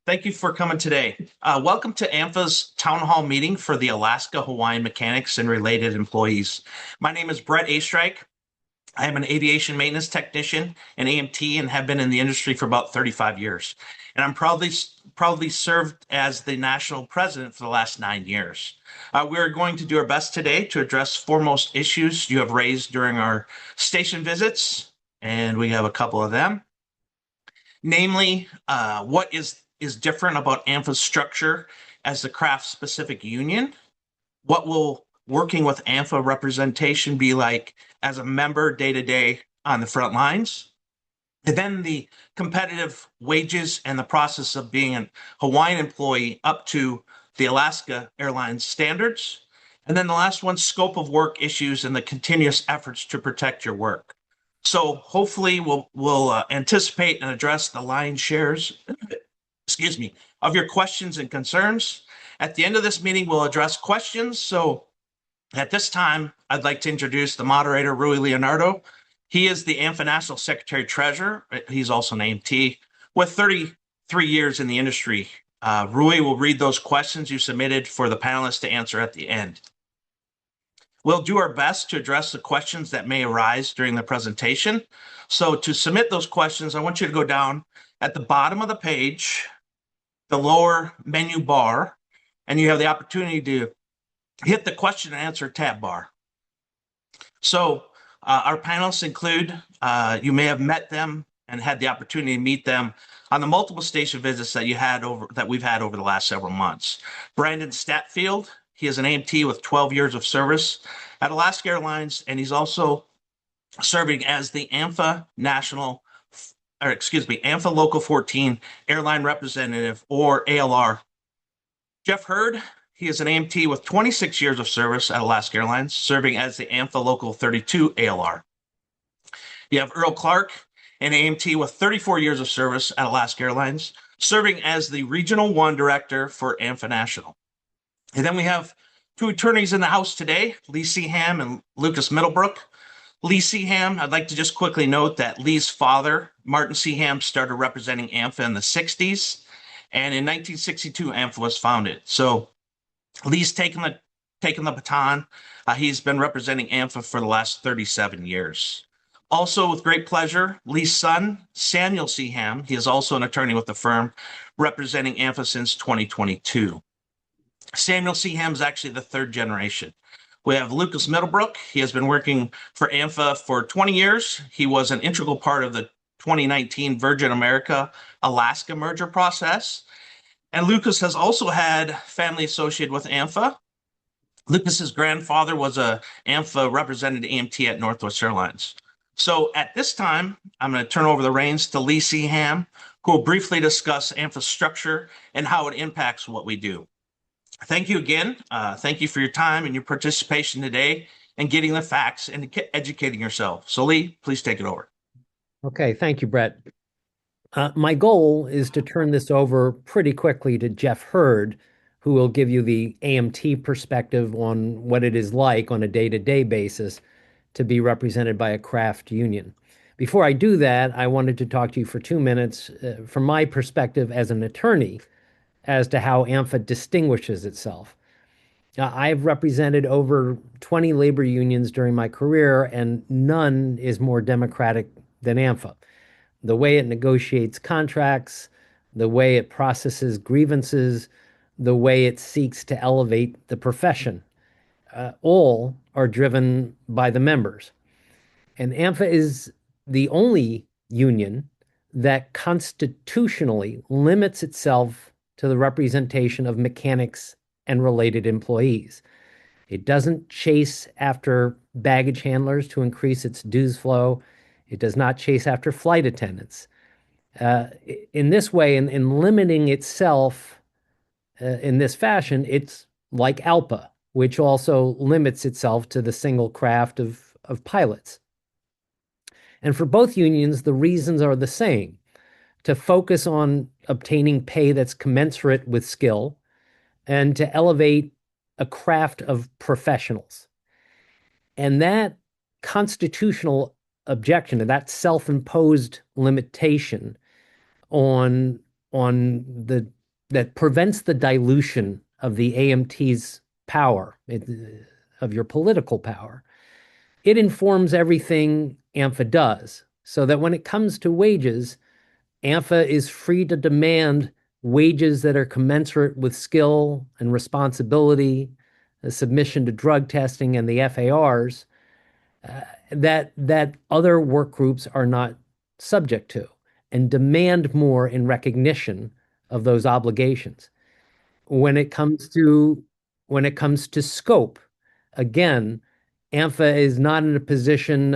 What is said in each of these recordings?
Thank you for coming today. Welcome to AMFA's town hall meeting for the Alaska Hawaiian mechanics and related employees. My name is Brett Astrike. I am an aviation maintenance technician, an AMT, and have been in the industry for about 35 years. And I'm proudly served as the national president for the last 9 years. We are going to do our best today to address foremost issues you have raised during our station visits, and we have a couple of them. Namely, what is different about AMFA's structure as the craft-specific union? What will working with AMFA representation be like as a member day-to-day on the front lines? And then the competitive wages and the process of being a Hawaiian employee up to the Alaska Airlines standards. And then the last one, scope of work issues and the continuous efforts to protect your work. So hopefully we'll anticipate and address the lion's shares, of your questions and concerns. At the end of this meeting, we'll address questions. So at this time, I'd like to introduce the moderator, Rui Leonardo. He is the AMFA National Secretary Treasurer. He's also an AMT with 33 years in the industry. Rui will read those questions you submitted for the panelists to answer at the end. We'll do our best to address the questions that may arise during the presentation. So to submit those questions, I want you to go down at the bottom of the page, the lower menu bar, and you have the opportunity to hit the question and answer tab bar. So our panelists include, you may have met them and had the opportunity to meet them on the multiple station visits that we've had over the last several months. Brandon Statfield, he is an AMT with 12 years of service at Alaska Airlines, and he's also serving as the AMFA AMFA Local 14 Airline Representative, or ALR. Jeff Hurd, he is an AMT with 26 years of service at Alaska Airlines, serving as the AMFA Local 32 ALR. You have Earl Clark, an AMT with 34 years of service at Alaska Airlines, serving as the Regional 1 Director for AMFA National. And then we have two attorneys in the house today, Lee Seaham and Lucas Middlebrook. Lee Seaham, I'd like to just quickly note that Lee's father, Martin Seaham, started representing AMFA in the 60s, and in 1962, AMFA was founded. So Lee's taken the baton. He's been representing AMFA for the last 37 years. Also, with great pleasure, Lee's son, Samuel Seaham, he is also an attorney with the firm, representing AMFA since 2022. Samuel Seaham is actually the third generation. We have Lucas Middlebrook. He has been working for AMFA for 20 years. He was an integral part of the 2019 Virgin America-Alaska merger process. And Lucas has also had family associated with AMFA. Lucas's grandfather was a AMFA representative AMT at Northwest Airlines. So at this time, I'm going to turn over the reins to Lee Seaham, who will briefly discuss AMFA's structure and how it impacts what we do. Thank you again. Thank you for your time and your participation today and getting the facts and educating yourself. So Lee, please take it over. Okay, thank you, Brett. My goal is to turn this over pretty quickly to Jeff Hurd, who will give you the AMT perspective on what it is like on a day-to-day basis to be represented by a craft union. Before I do that, I wanted to talk to you for 2 minutes from my perspective as an attorney as to how AMFA distinguishes itself. I've represented over 20 labor unions during my career, and none is more democratic than AMFA. The way it negotiates contracts, the way it processes grievances, the way it seeks to elevate the profession, all are driven by the members. And AMFA is the only union that constitutionally limits itself to the representation of mechanics and related employees. It doesn't chase after baggage handlers to increase its dues flow. It does not chase after flight attendants. In this way, in limiting itself in this fashion, it's like ALPA, which also limits itself to the single craft of pilots. And for both unions, the reasons are the same: to focus on obtaining pay that's commensurate with skill, and to elevate a craft of professionals. And that constitutional objection, to that self-imposed limitation on the that prevents the dilution of the AMT's power, of your political power. It informs everything AMFA does, so that when it comes to wages, AMFA is free to demand wages that are commensurate with skill and responsibility, the submission to drug testing and the FARs, that other work groups are not subject to, and demand more in recognition of those obligations. When it comes to scope, again, AMFA is not in a position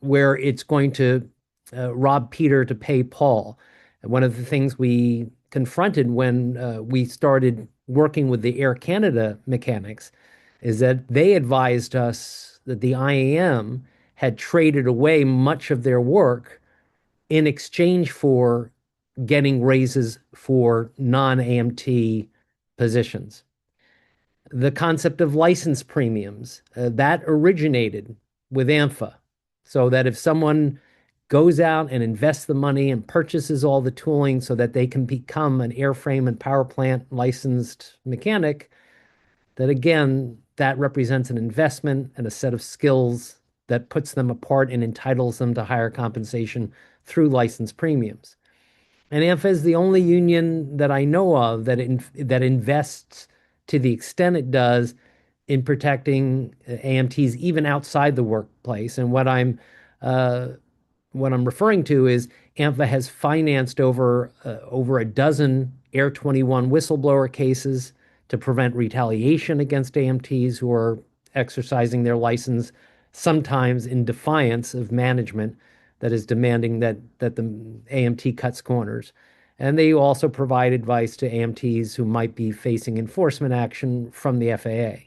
where it's going to rob Peter to pay Paul. One of the things we confronted when we started working with the Air Canada mechanics is that they advised us that the IAM had traded away much of their work in exchange for getting raises for non-AMT positions. The concept of license premiums, that originated with AMFA, so that if someone goes out and invests the money and purchases all the tooling so that they can become an airframe and power plant licensed mechanic, that again, that represents an investment and a set of skills that puts them apart and entitles them to higher compensation through license premiums. And AMFA is the only union that I know of that invests to the extent it does in protecting AMTs even outside the workplace. And what I'm referring to is AMFA has financed over a dozen Air 21 whistleblower cases to prevent retaliation against AMTs who are exercising their license, sometimes in defiance of management that is demanding that the AMT cuts corners. And they also provide advice to AMTs who might be facing enforcement action from the FAA.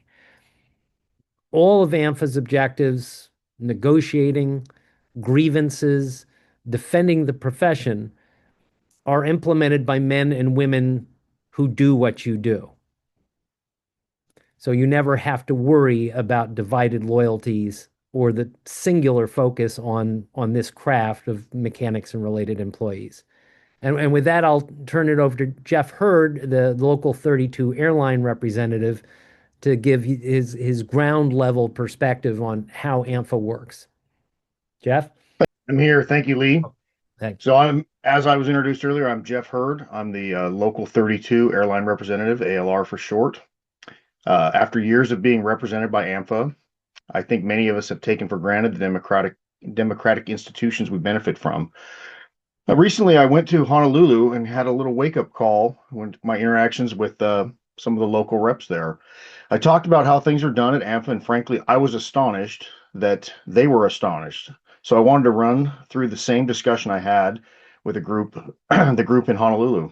All of AMFA's objectives, negotiating, grievances, defending the profession, are implemented by men and women who do what you do. So you never have to worry about divided loyalties or the singular focus on this craft of mechanics and related employees. And with that, I'll turn it over to Jeff Hurd, the local 32 airline representative, to give his ground level perspective on how AMFA works. Jeff? I'm here. Thank you, Lee. Thanks. So as I was introduced earlier, I'm Jeff Hurd. I'm the local 32 airline representative, ALR for short. After years of being represented by AMFA, I think many of us have taken for granted the democratic institutions we benefit from. Recently, I went to Honolulu and had a little wake-up call when my interactions with some of the local reps there. I talked about how things are done at AMFA, and frankly, I was astonished that they were astonished. So I wanted to run through the same discussion I had with the group in Honolulu.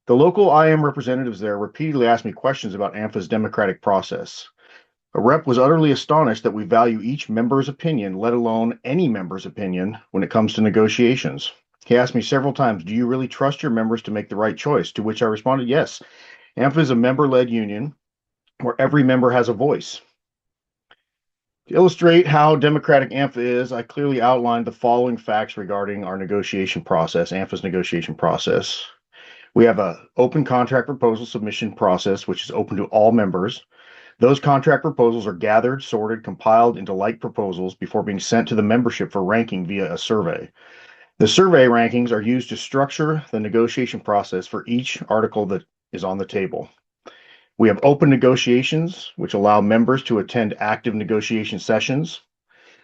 The local IAM representatives there repeatedly asked me questions about AMFA's democratic process. A rep was utterly astonished that we value each member's opinion, let alone any member's opinion, when it comes to negotiations. He asked me several times, "Do you really trust your members to make the right choice?" To which I responded, "Yes. AMFA is a member-led union where every member has a voice." To illustrate how democratic AMFA is, I clearly outlined the following facts regarding our negotiation process, AMFA's negotiation process. We have an open contract proposal submission process, which is open to all members. Those contract proposals are gathered, sorted, compiled into like proposals before being sent to the membership for ranking via a survey. The survey rankings are used to structure the negotiation process for each article that is on the table. We have open negotiations, which allow members to attend active negotiation sessions.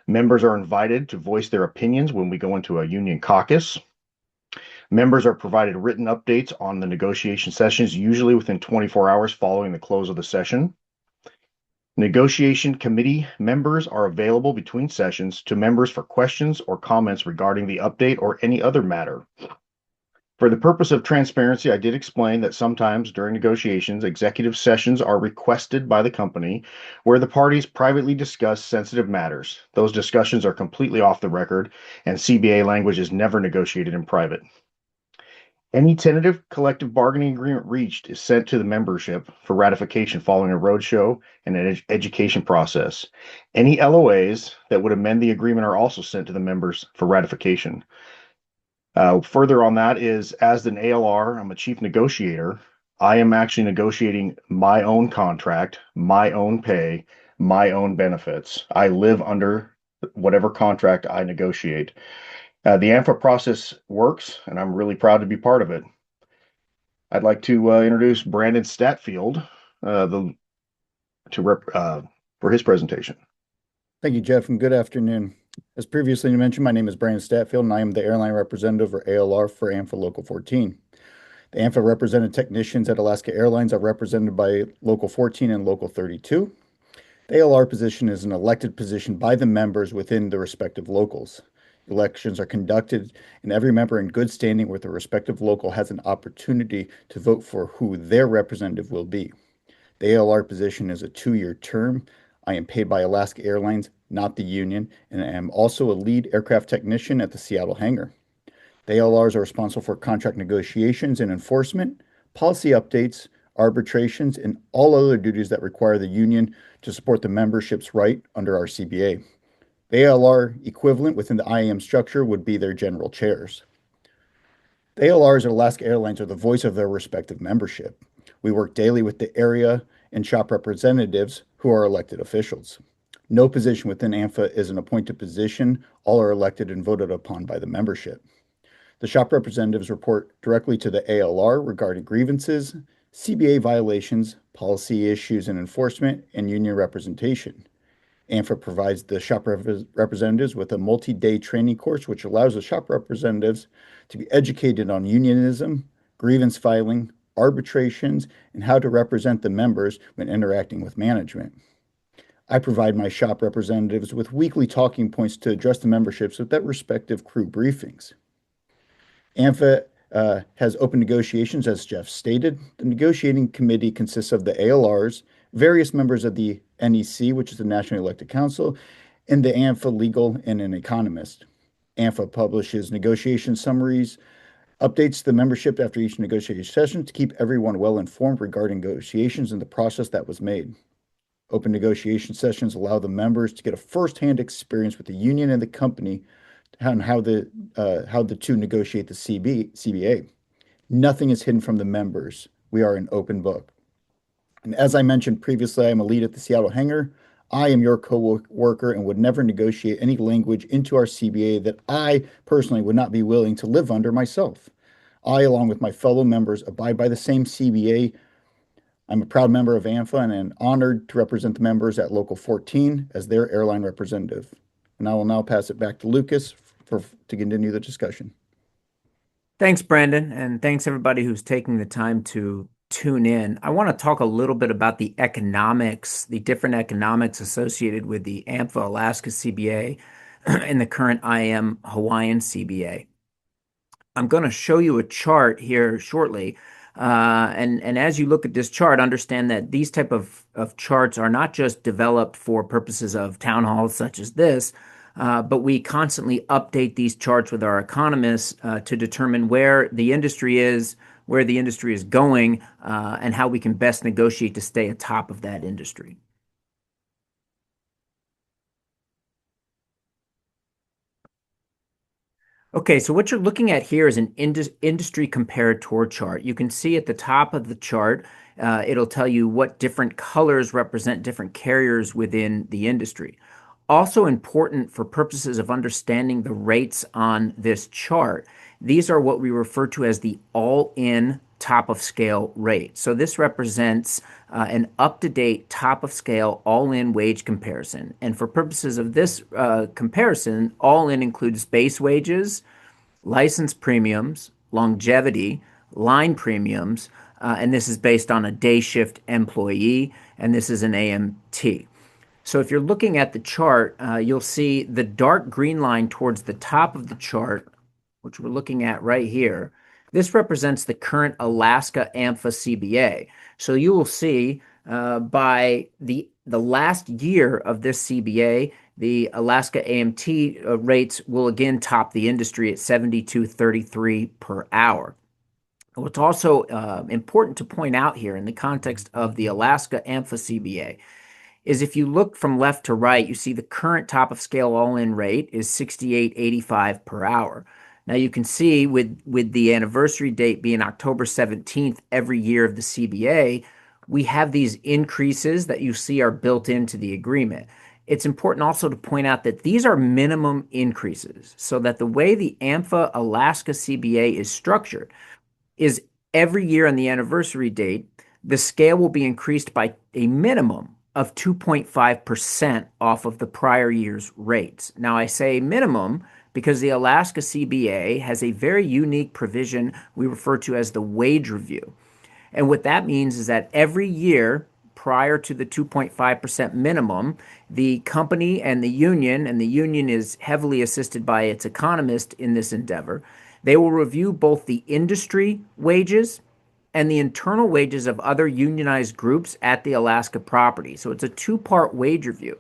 Members are invited to voice their opinions when we go into a union caucus. Members are provided written updates on the negotiation sessions, usually within 24 hours following the close of the session. Negotiation committee members are available between sessions to members for questions or comments regarding the update or any other matter. For the purpose of transparency, I did explain that sometimes during negotiations, executive sessions are requested by the company where the parties privately discuss sensitive matters. Those discussions are completely off the record, and CBA language is never negotiated in private. Any tentative collective bargaining agreement reached is sent to the membership for ratification following a roadshow and an education process. Any LOAs that would amend the agreement are also sent to the members for ratification. Further on that is, as an ALR, I'm a chief negotiator, I am actually negotiating my own contract, my own pay, my own benefits. I live under whatever contract I negotiate. The AMFA process works, and I'm really proud to be part of it. I'd like to introduce Brandon Statfield the, to for his presentation. Thank you, Jeff, and good afternoon. As previously mentioned, my name is Brandon Statfield, and I am the airline representative, or ALR, for AMFA Local 14. The AMFA represented technicians at Alaska Airlines are represented by Local 14 and Local 32. The ALR position is an elected position by the members within the respective locals. Elections are conducted, and every member in good standing with the respective local has an opportunity to vote for who their representative will be. The ALR position is a 2-year term. I am paid by Alaska Airlines, not the union, and I am also a lead aircraft technician at the Seattle hangar. The ALRs are responsible for contract negotiations and enforcement, policy updates, arbitrations, and all other duties that require the union to support the membership's right under our CBA. The ALR equivalent within the IAM structure would be their general chairs. The ALRs at Alaska Airlines are the voice of their respective membership. We work daily with the area and shop representatives who are elected officials. No position within AMFA is an appointed position. All are elected and voted upon by the membership. The shop representatives report directly to the ALR regarding grievances, CBA violations, policy issues and enforcement, and union representation. AMFA provides the shop representatives with a multi-day training course which allows the shop representatives to be educated on unionism, grievance filing, arbitrations, and how to represent the members when interacting with management. I provide my shop representatives with weekly talking points to address the memberships with their respective crew briefings. AMFA has open negotiations, as Jeff stated. The negotiating committee consists of the ALRs, various members of the NEC, which is the National Elected Council, and the AMFA legal and an economist. AMFA publishes negotiation summaries, updates the membership after each negotiation session to keep everyone well informed regarding negotiations and the process that was made. Open negotiation sessions allow the members to get a first-hand experience with the union and the company on how the two negotiate the CBA. Nothing is hidden from the members. We are an open book. And as I mentioned previously, I am a lead at the Seattle hangar. I am your co-worker and would never negotiate any language into our CBA that I personally would not be willing to live under myself. I, along with my fellow members, abide by the same CBA. I'm a proud member of AMFA and am honored to represent the members at Local 14 as their airline representative. And I will now pass it back to Lucas to continue the discussion. Thanks, Brandon, and thanks everybody who's taking the time to tune in. I want to talk a little bit about the economics, the different economics associated with the AMFA Alaska CBA and the current IAM Hawaiian CBA. I'm going to show you a chart here shortly. And as you look at this chart, understand that these type of charts are not just developed for purposes of town halls such as this, but we constantly update these charts with our economists to determine where the industry is going, and how we can best negotiate to stay atop of that industry. Okay, so what you're looking at here is an industry comparator chart. You can see at the top of the chart, it'll tell you what different colors represent different carriers within the industry. Also important for purposes of understanding the rates on this chart, these are what we refer to as the all-in top of scale rate. So this represents an up-to-date top of scale all-in wage comparison. And for purposes of this comparison, all-in includes base wages, license premiums, longevity, line premiums, and this is based on a day shift employee, and this is an AMT. So if you're looking at the chart, you'll see the dark green line towards the top of the chart, which we're looking at right here. This represents the current Alaska AMFA CBA. So you will see by the last year of this CBA, the Alaska AMT rates will again top the industry at $72.33 per hour. What's also important to point out here in the context of the Alaska AMFA CBA is if you look from left to right, you see the current top of scale all-in rate is $68.85 per hour. Now you can see with the anniversary date being October 17th every year of the CBA, we have these increases that you see are built into the agreement. It's important also to point out that these are minimum increases, so that the way the AMFA Alaska CBA is structured is every year on the anniversary date, the scale will be increased by a minimum of 2.5% off of the prior year's rates. Now, I say minimum because the Alaska CBA has a very unique provision we refer to as the wage review. And what that means is that every year prior to the 2.5% minimum, the company and the union is heavily assisted by its economist in this endeavor, they will review both the industry wages and the internal wages of other unionized groups at the Alaska property. So it's a two-part wage review.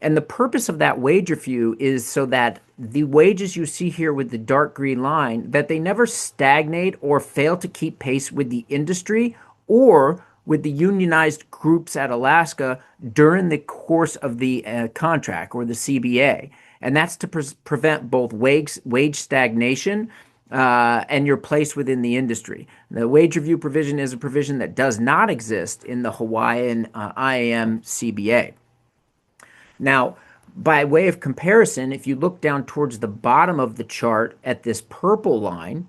And the purpose of that wage review is so that the wages you see here with the dark green line, that they never stagnate or fail to keep pace with the industry or with the unionized groups at Alaska during the course of the contract or the CBA. And that's to prevent both wage stagnation and your place within the industry. The wage review provision is a provision that does not exist in the Hawaiian IAM CBA. Now, by way of comparison, if you look down towards the bottom of the chart at this purple line,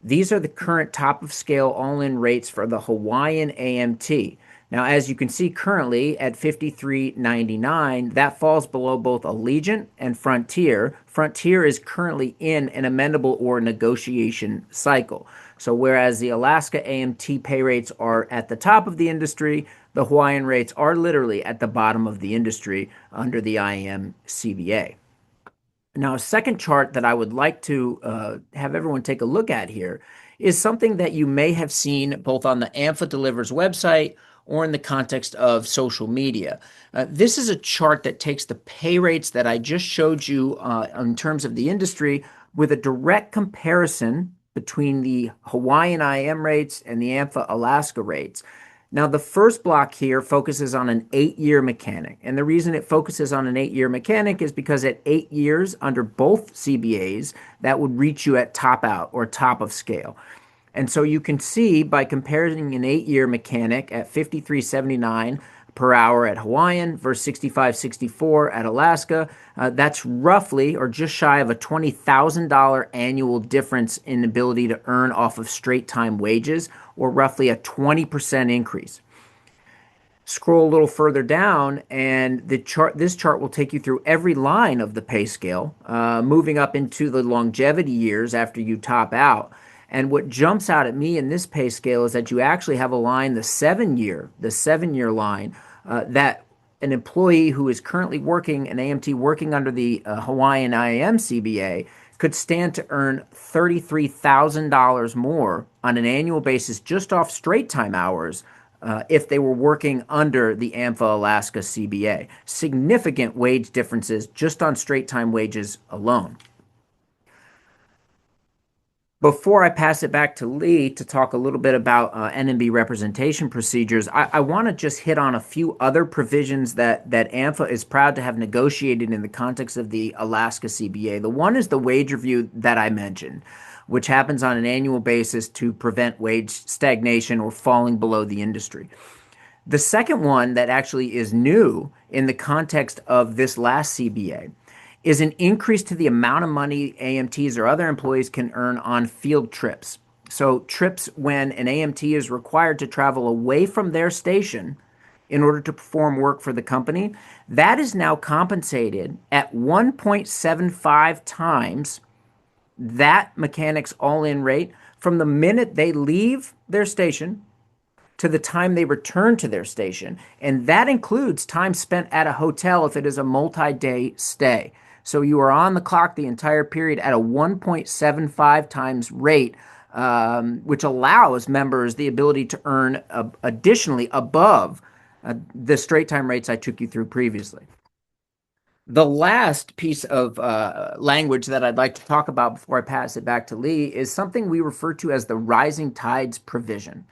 these are the current top of scale all-in rates for the Hawaiian AMT. Now, as you can see currently at $53.99, that falls below both Allegiant and Frontier. Frontier is currently in an amendable or negotiation cycle. So whereas the Alaska AMT pay rates are at the top of the industry, the Hawaiian rates are literally at the bottom of the industry under the IAM CBA. Now, a second chart that I would like to have everyone take a look at here is something that you may have seen both on the AMFA Delivers website or in the context of social media. This is a chart that takes the pay rates that I just showed you in terms of the industry with a direct comparison between the Hawaiian IAM rates and the AMFA Alaska rates. Now, the first block here focuses on an 8-year mechanic. And the reason it focuses on an 8-year mechanic is because at 8 years under both CBAs, that would reach you at top out or top of scale. And so you can see by comparing an 8-year mechanic at $53.79 per hour at Hawaiian versus $65.64 at Alaska, that's roughly or just shy of a $20,000 annual difference in ability to earn off of straight time wages, or roughly a 20% increase. Scroll a little further down, and this chart will take you through every line of the pay scale, moving up into the longevity years after you top out. And what jumps out at me in this pay scale is that you actually have a line, the 7-year line, that an employee who is currently working, an AMT working under the Hawaiian IAM CBA, could stand to earn $33,000 more on an annual basis just off straight time hours if they were working under the AMFA Alaska CBA. Significant wage differences just on straight time wages alone. Before I pass it back to Lee to talk a little bit about NMB representation procedures, I want to just hit on a few other provisions that AMFA is proud to have negotiated in the context of the Alaska CBA. The one is the wage review that I mentioned, which happens on an annual basis to prevent wage stagnation or falling below the industry. The second one that actually is new in the context of this last CBA is an increase to the amount of money AMTs or other employees can earn on field trips. So trips when an AMT is required to travel away from their station in order to perform work for the company, that is now compensated at 1.75 times that mechanic's all-in rate from the minute they leave their station to the time they return to their station. And that includes time spent at a hotel if it is a multi-day stay. So you are on the clock the entire period at a 1.75 times rate, which allows members the ability to earn additionally above the straight time rates I took you through previously. The last piece of language that I'd like to talk about before I pass it back to Lee is something we refer to as the rising tides provision.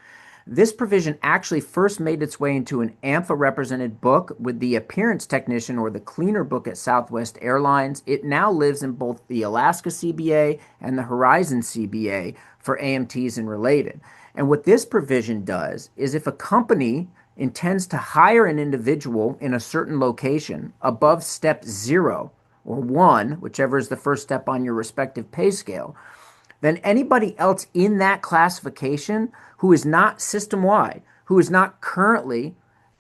This provision actually first made its way into an AMFA represented book with the appearance technician or the cleaner book at Southwest Airlines. It now lives in both the Alaska CBA and the Horizon CBA for AMTs and related. And what this provision does is if a company intends to hire an individual in a certain location above step 0 or 1, whichever is the first step on your respective pay scale, then anybody else in that classification who is not system-wide, who is not currently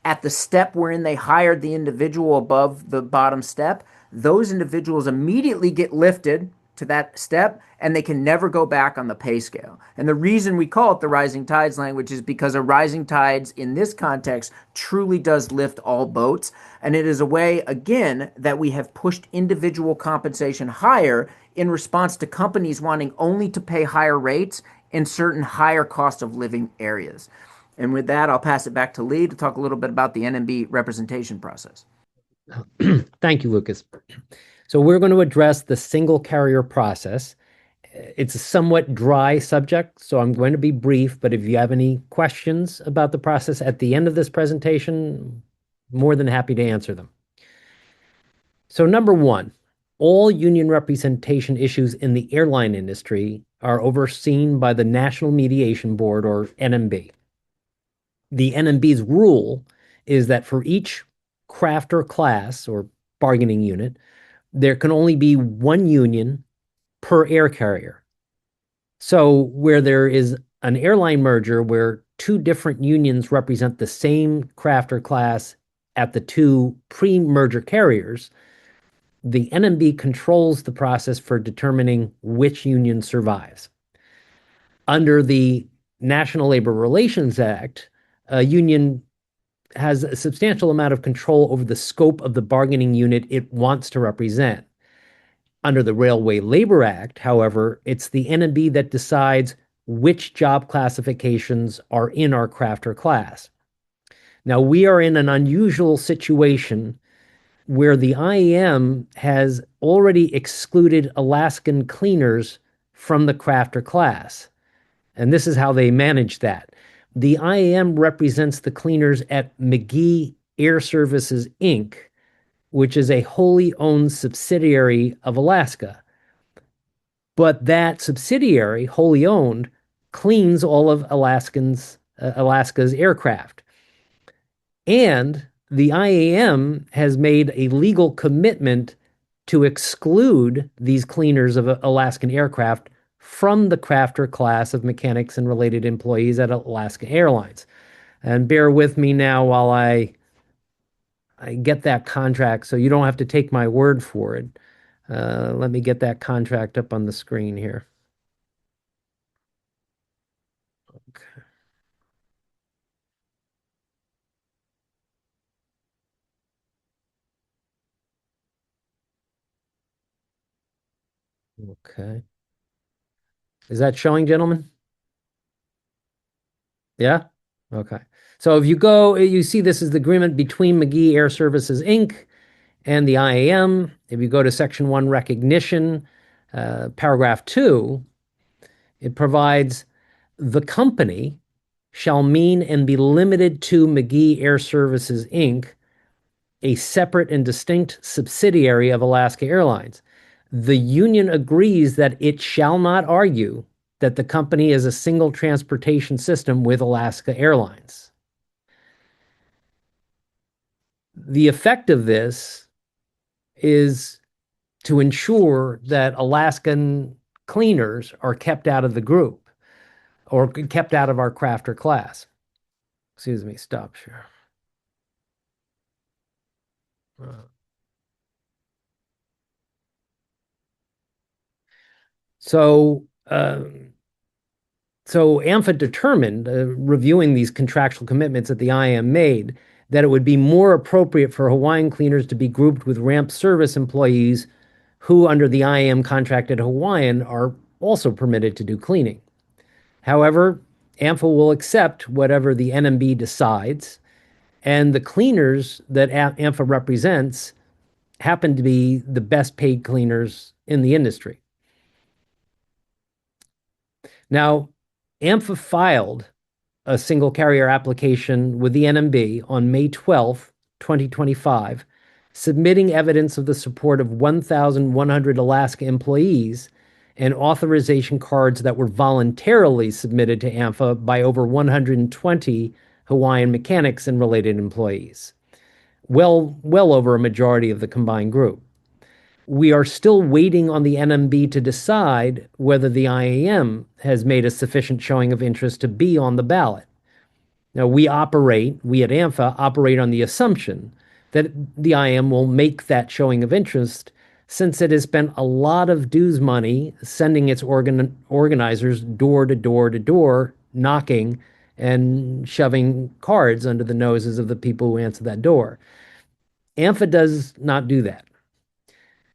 at the step wherein they hired the individual above the bottom step, those individuals immediately get lifted to that step and they can never go back on the pay scale. And the reason we call it the rising tides language is because a rising tides in this context truly does lift all boats. And it is a way, again, that we have pushed individual compensation higher in response to companies wanting only to pay higher rates in certain higher cost of living areas. And with that, I'll pass it back to Lee to talk a little bit about the NMB representation process. Thank you, Lucas. So we're going to address the single carrier process. It's a somewhat dry subject, so I'm going to be brief, but if you have any questions about the process at the end of this presentation, more than happy to answer them. So number one, all union representation issues in the airline industry are overseen by the National Mediation Board, or NMB. The NMB's rule is that for each craft or class or bargaining unit, there can only be one union per air carrier. So where there is an airline merger where two different unions represent the same craft or class at the two pre-merger carriers, the NMB controls the process for determining which union survives. Under the National Labor Relations Act, a union has a substantial amount of control over the scope of the bargaining unit it wants to represent. Under the Railway Labor Act, however, it's the NMB that decides which job classifications are in our craft or class. Now, we are in an unusual situation where the IAM has already excluded Alaskan cleaners from the craft or class. And this is how they manage that. The IAM represents the cleaners at McGee Air Services, Inc., which is a wholly owned subsidiary of Alaska. But that subsidiary, wholly owned, cleans all of Alaska's aircraft. And the IAM has made a legal commitment to exclude these cleaners of Alaskan aircraft from the craft or class of mechanics and related employees at Alaska Airlines. And bear with me now while I get that contract, so you don't have to take my word for it. Let me get that contract up on the screen here. Okay. Okay. Is that showing, gentlemen? Yeah? Okay. So if you go, you see this is the agreement between McGee Air Services, Inc. and the IAM. If you go to Section 1 recognition, paragraph 2, it provides the company shall mean and be limited to McGee Air Services, Inc., a separate and distinct subsidiary of Alaska Airlines. The union agrees that it shall not argue that the company is a single transportation system with Alaska Airlines. The effect of this is to ensure that Alaskan cleaners are kept out of the group or kept out of our craft or class. Excuse me, stop share. So AMFA determined, reviewing these contractual commitments that the IAM made, that it would be more appropriate for Hawaiian cleaners to be grouped with ramp service employees who, under the IAM contract at Hawaiian, are also permitted to do cleaning. However, AMFA will accept whatever the NMB decides, and the cleaners that AMFA represents happen to be the best paid cleaners in the industry. Now, AMFA filed a single carrier application with the NMB on May 12th, 2025, submitting evidence of the support of 1,100 Alaska employees and authorization cards that were voluntarily submitted to AMFA by over 120 Hawaiian mechanics and related employees, well over a majority of the combined group. We are still waiting on the NMB to decide whether the IAM has made a sufficient showing of interest to be on the ballot. Now, we at AMFA operate on the assumption that the IAM will make that showing of interest, since it has spent a lot of dues money sending its organizers door to door to door, knocking and shoving cards under the noses of the people who answer that door. AMFA does not do that.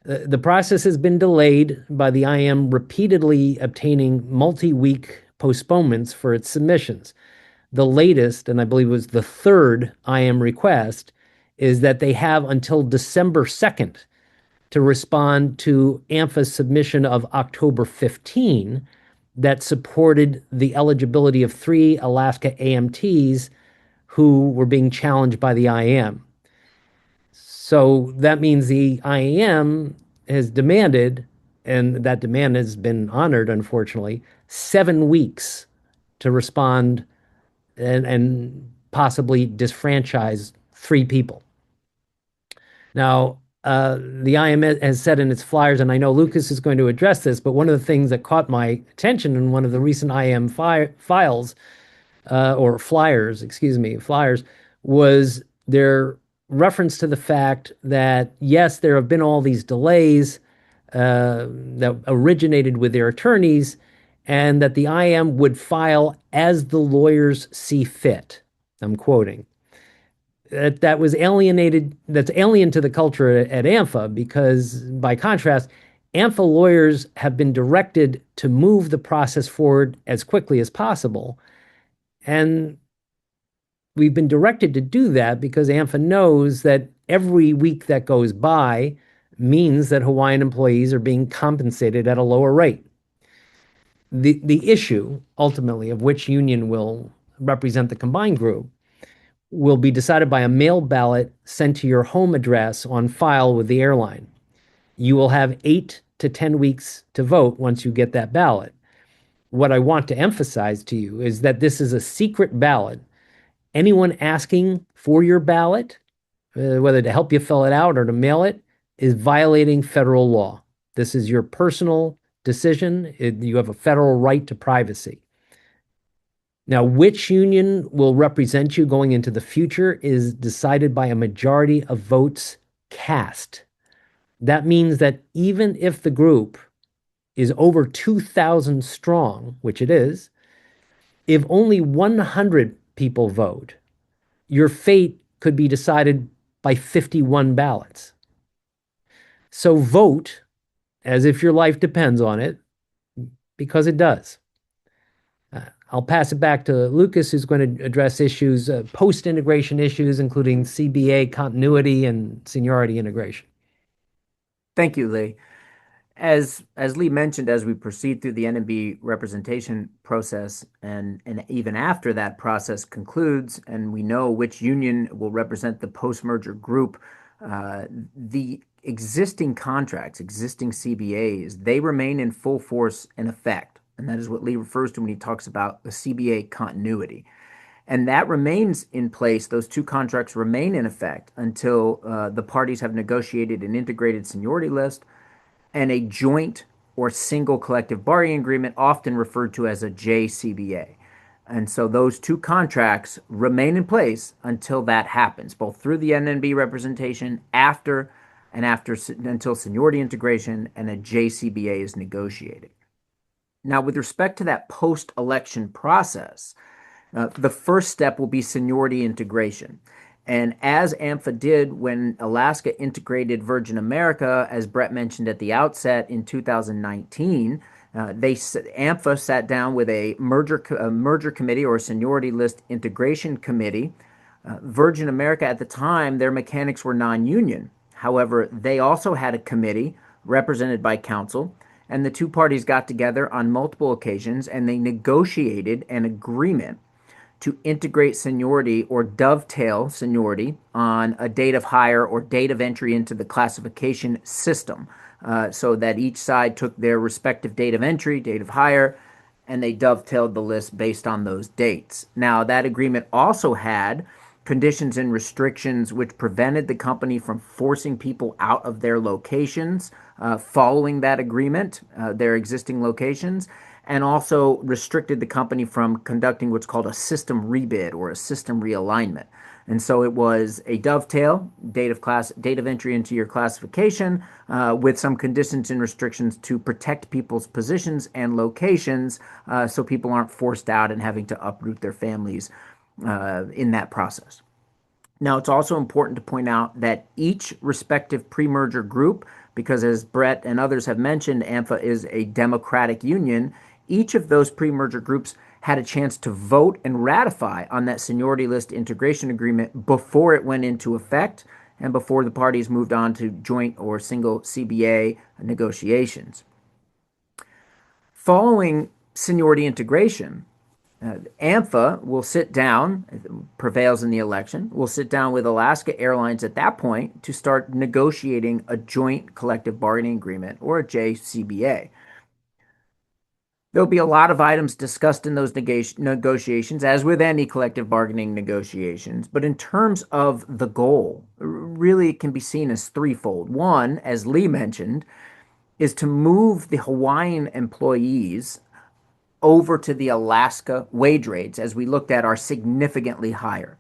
The process has been delayed by the IAM repeatedly obtaining multi-week postponements for its submissions. The latest, and I believe it was the third IAM request, is that they have until December 2nd to respond to AMFA's submission of October 15 that supported the eligibility of 3 Alaska AMTs who were being challenged by the IAM. So that means the IAM has demanded, and that demand has been honored, unfortunately, 7 weeks to respond and possibly disfranchise 3 people. Now, the IAM has said in its flyers, and I know Lucas is going to address this, but one of the things that caught my attention in one of the recent IAM flyers, was their reference to the fact that, yes, there have been all these delays that originated with their attorneys, and that the IAM would file as the lawyers see fit. I'm quoting. That's alien to the culture at AMFA, because by contrast, AMFA lawyers have been directed to move the process forward as quickly as possible. And we've been directed to do that because AMFA knows that every week that goes by means that Hawaiian employees are being compensated at a lower rate. The issue, ultimately, of which union will represent the combined group will be decided by a mail ballot sent to your home address on file with the airline. You will have 8 to 10 weeks to vote once you get that ballot. What I want to emphasize to you is that this is a secret ballot. Anyone asking for your ballot, whether to help you fill it out or to mail it, is violating federal law. This is your personal decision. You have a federal right to privacy. Now, which union will represent you going into the future is decided by a majority of votes cast. That means that even if the group is over 2,000 strong, which it is, if only 100 people vote, your fate could be decided by 51 ballots. So vote as if your life depends on it, because it does. I'll pass it back to Lucas, who's going to address issues, post-integration issues, including CBA continuity and seniority integration. Thank you, Lee. As Lee mentioned, as we proceed through the NMB representation process, and even after that process concludes, and we know which union will represent the post-merger group, the existing contracts, existing CBAs, they remain in full force and effect. And that is what Lee refers to when he talks about the CBA continuity. And that remains in place. Those 2 contracts remain in effect until the parties have negotiated an integrated seniority list and a joint or single collective bargaining agreement, often referred to as a JCBA. And so those 2 contracts remain in place until that happens, both through the NNB representation until seniority integration and a JCBA is negotiated. Now, with respect to that post-election process, the first step will be seniority integration. And as AMFA did when Alaska integrated Virgin America, as Brett mentioned at the outset in 2019, AMFA sat down with a merger committee or a seniority list integration committee. Virgin America at the time, their mechanics were non-union. However, they also had a committee represented by counsel, and the 2 parties got together on multiple occasions and they negotiated an agreement to integrate seniority or dovetail seniority on a date of hire or date of entry into the classification system, so that each side took their respective date of entry, date of hire, and they dovetailed the list based on those dates. Now, that agreement also had conditions and restrictions which prevented the company from forcing people out of their locations following that agreement, their existing locations, and also restricted the company from conducting what's called a system rebid or a system realignment. And so it was a dovetail, date of entry into your classification, with some conditions and restrictions to protect people's positions and locations, so people aren't forced out and having to uproot their families in that process. Now, it's also important to point out that each respective pre-merger group, because as Brett and others have mentioned, AMFA is a democratic union, each of those pre-merger groups had a chance to vote and ratify on that seniority list integration agreement before it went into effect and before the parties moved on to joint or single CBA negotiations. Following seniority integration, AMFA will sit down, prevails in the election, will sit down with Alaska Airlines at that point to start negotiating a joint collective bargaining agreement, or a JCBA. There'll be a lot of items discussed in those negotiations, as with any collective bargaining negotiations. But in terms of the goal, really it can be seen as threefold. One, as Lee mentioned, is to move the Hawaiian employees over to the Alaska wage rates, as we looked at, are significantly higher.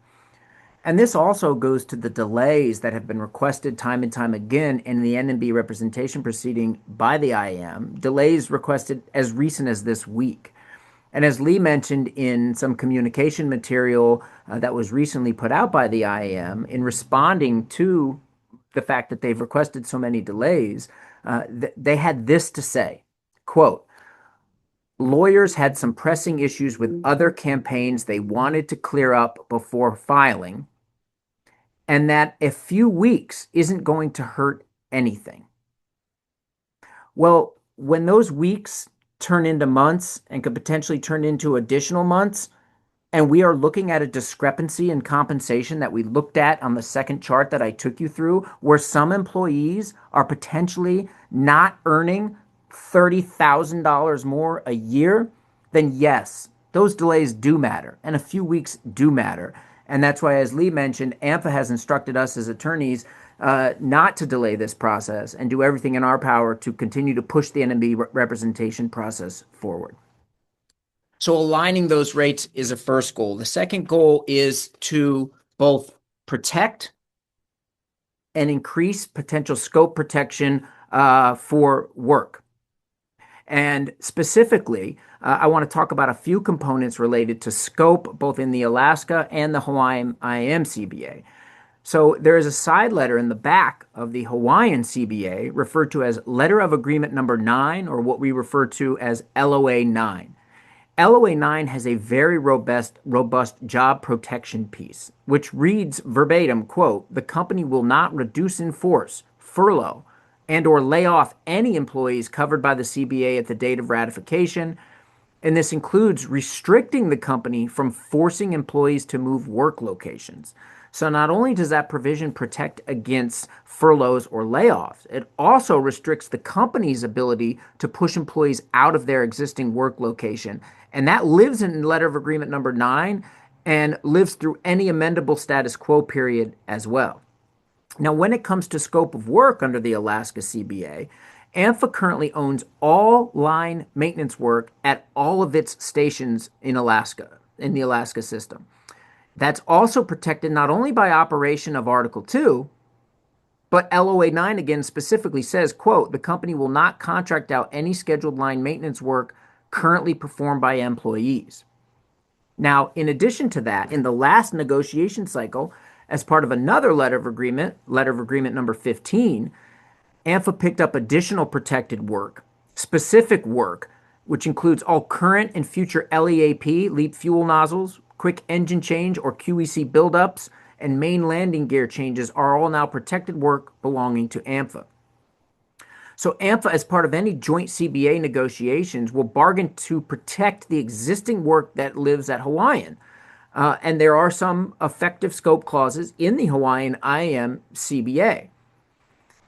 And this also goes to the delays that have been requested time and time again in the NMB representation proceeding by the IAM, delays requested as recent as this week. And as Lee mentioned in some communication material that was recently put out by the IAM, in responding to the fact that they've requested so many delays, they had this to say, quote, "Lawyers had some pressing issues with other campaigns they wanted to clear up before filing, and that a few weeks isn't going to hurt anything." Well, when those weeks turn into months and could potentially turn into additional months, and we are looking at a discrepancy in compensation that we looked at on the second chart that I took you through, where some employees are potentially not earning $30,000 more a year, then yes, those delays do matter, and a few weeks do matter. And that's why, as Lee mentioned, AMFA has instructed us as attorneys not to delay this process and do everything in our power to continue to push the NMB representation process forward. So aligning those rates is a first goal. The second goal is to both protect and increase potential scope protection for work. And specifically, I want to talk about a few components related to scope, both in the Alaska and the Hawaiian IAM CBA. So there is a side letter in the back of the Hawaiian CBA referred to as Letter of Agreement Number 9, or what we refer to as LOA 9. LOA 9 has a very robust job protection piece, which reads verbatim, quote, "The company will not reduce in force, furlough, and or lay off any employees covered by the CBA at the date of ratification." And this includes restricting the company from forcing employees to move work locations. So not only does that provision protect against furloughs or layoffs, it also restricts the company's ability to push employees out of their existing work location. And that lives in Letter of Agreement Number 9 and lives through any amendable status quo period as well. Now, when it comes to scope of work under the Alaska CBA, AMFA currently owns all line maintenance work at all of its stations in Alaska, in the Alaska system. That's also protected not only by operation of Article 2, but LOA 9 again specifically says, quote, "The company will not contract out any scheduled line maintenance work currently performed by employees." Now, in addition to that, in the last negotiation cycle, as part of another letter of agreement number 15, AMFA picked up additional protected work, specific work, which includes all current and future LEAP, LEAP fuel nozzles, quick engine change or QEC buildups, and main landing gear changes are all now protected work belonging to AMFA. So AMFA, as part of any joint CBA negotiations, will bargain to protect the existing work that lives at Hawaiian. And there are some effective scope clauses in the Hawaiian IAM CBA.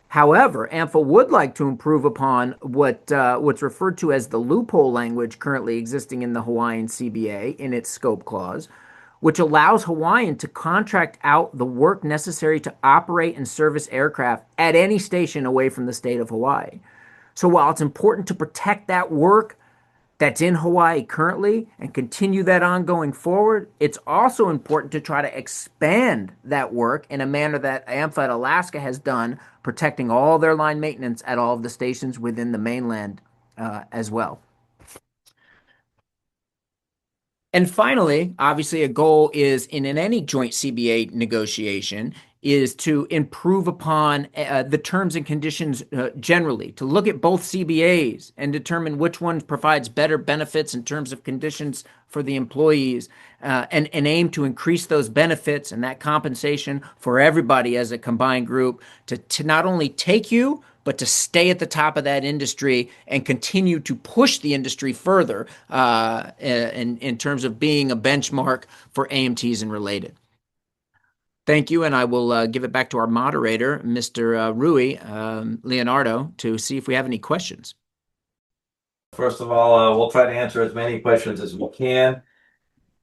However, AMFA would like to improve upon what's referred to as the loophole language currently existing in the Hawaiian CBA in its scope clause, which allows Hawaiian to contract out the work necessary to operate and service aircraft at any station away from the state of Hawaii. So while it's important to protect that work that's in Hawaii currently and continue that on going forward, it's also important to try to expand that work in a manner that AMFA at Alaska has done, protecting all their line maintenance at all of the stations within the mainland as well. And finally, obviously, a goal is in any joint CBA negotiation is to improve upon the terms and conditions generally, to look at both CBAs and determine which one provides better benefits in terms of conditions for the employees, and aim to increase those benefits and that compensation for everybody as a combined group to not only take you, but to stay at the top of that industry and continue to push the industry further in terms of being a benchmark for AMTs and related. Thank you, and I will give it back to our moderator, Mr. Rui Leonardo, to see if we have any questions. First of all, we'll try to answer as many questions as we can,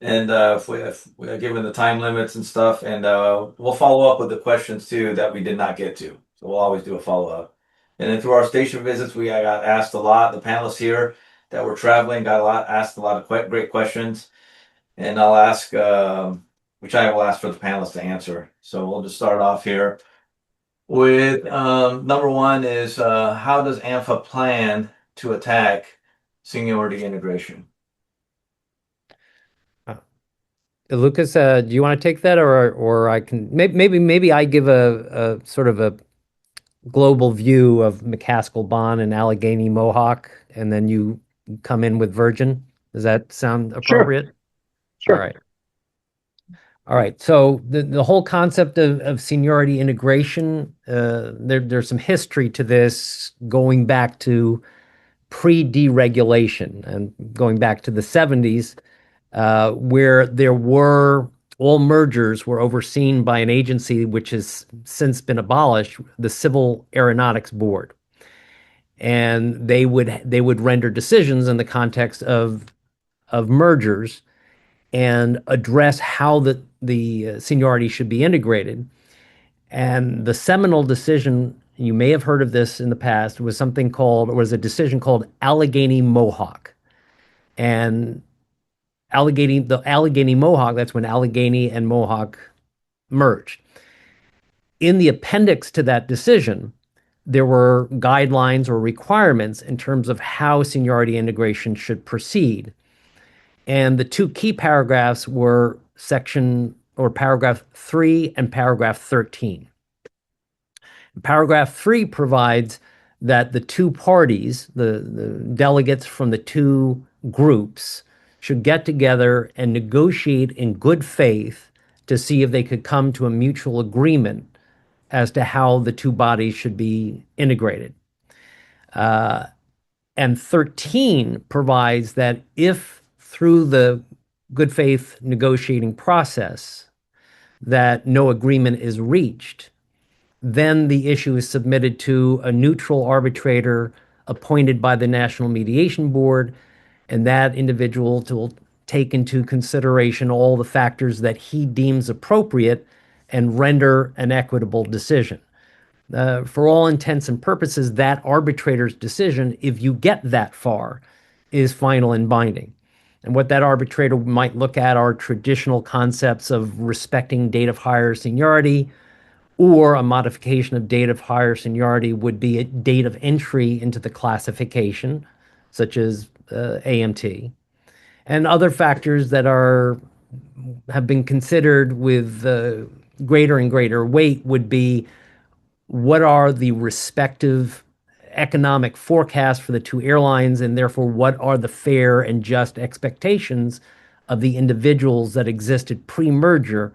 and if we're given the time limits and stuff, and we'll follow up with the questions too that we did not get to. So we'll always do a follow-up. And then through our station visits, we got asked a lot. The panelists here that were traveling asked a lot of great questions, and I'll ask, which I will ask for the panelists to answer. So we'll just start off here with number one is how does AMFA plan to attack seniority integration? Lucas, do you want to take that, or I can maybe I give a sort of a global view of McCaskill Bond and Allegheny Mohawk, and then you come in with Virgin. Does that sound appropriate? Sure. All right. All right. So the whole concept of seniority integration, there's some history to this going back to pre-deregulation and going back to the 70s, where all mergers were overseen by an agency which has since been abolished, the Civil Aeronautics Board. And they would render decisions in the context of mergers and address how the seniority should be integrated. And the seminal decision, you may have heard of this in the past, was a decision called Allegheny Mohawk. And the Allegheny Mohawk, that's when Allegheny and Mohawk merged. In the appendix to that decision, there were guidelines or requirements in terms of how seniority integration should proceed. And the two key paragraphs were paragraph 3 and paragraph 13. Paragraph 3 provides that the two parties, the delegates from the two groups, should get together and negotiate in good faith to see if they could come to a mutual agreement as to how the two bodies should be integrated. And 13 provides that if through the good faith negotiating process that no agreement is reached, then the issue is submitted to a neutral arbitrator appointed by the National Mediation Board, and that individual will take into consideration all the factors that he deems appropriate and render an equitable decision. For all intents and purposes, that arbitrator's decision, if you get that far, is final and binding. And what that arbitrator might look at are traditional concepts of respecting date of hire seniority, or a modification of date of hire seniority would be a date of entry into the classification, such as AMT, and other factors that have been considered with greater and greater weight would be what are the respective economic forecasts for the two airlines, and therefore what are the fair and just expectations of the individuals that existed pre-merger